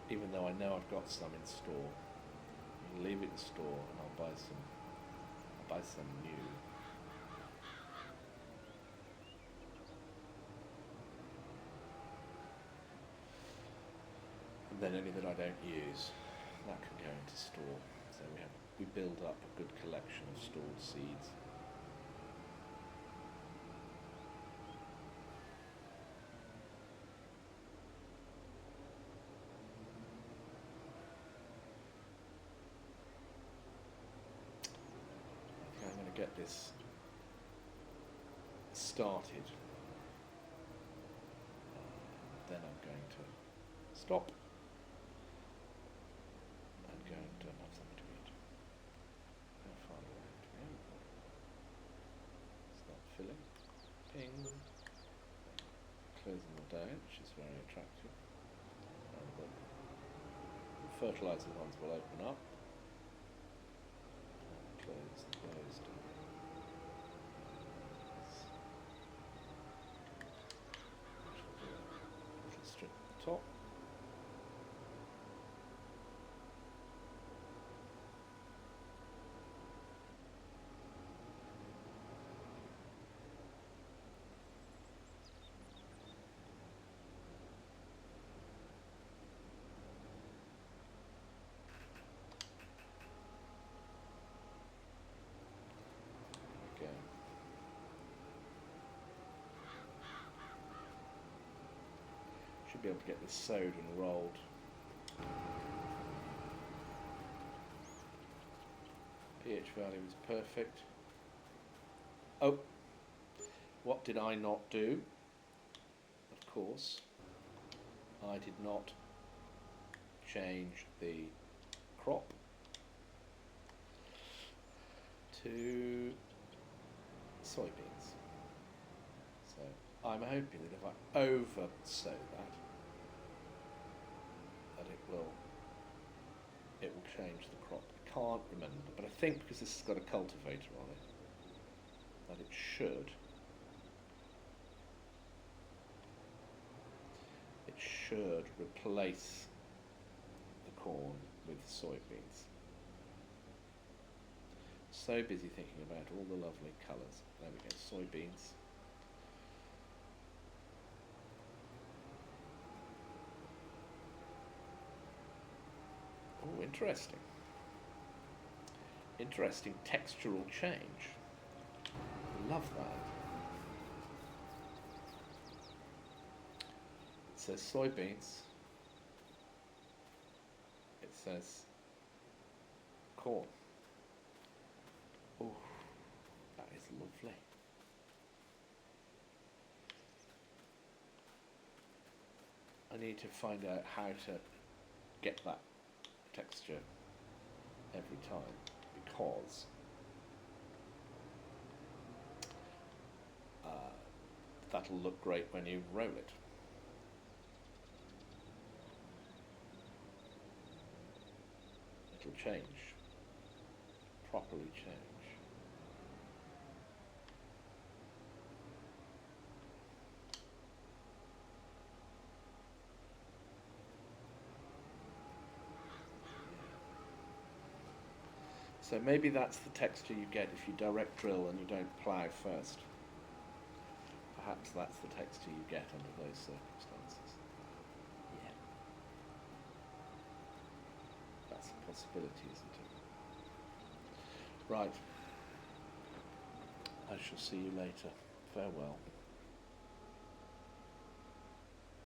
Even though I know I've got some in store. I'll leave it in store and I'll buy some new. And then any that I don't use, that can go into store. So we build up a good collection of stored seeds. Okay, I'm going to get this started. Then I'm going to stop. Have something to eat. How far do I have to go? Start filling. Ping. Closing the down, which is very attractive. And the fertilizer ones will open up. And close the closed. Little strip at the top. Should be able to get this sowed and rolled. pH value is perfect. Oh, what did I not do? Of course, I did not change the crop to soybeans. So I'm hoping that if I over sow that it will change the crop. I can't remember, but I think because this has got a cultivator on it, that it should replace the corn with soybeans. So busy thinking about all the lovely colours. There we go, soybeans. Oh, interesting. Interesting textural change. Love that. It says soybeans. It says corn. Oh, that is lovely. I need to find out how to get that texture every time, because that'll look great when you roll it. change, properly change. So maybe that's the texture you get if you direct drill and you don't plough first. Perhaps that's the texture you get under those circumstances. Yeah. That's a possibility, isn't it? Right. I shall see you later. Farewell.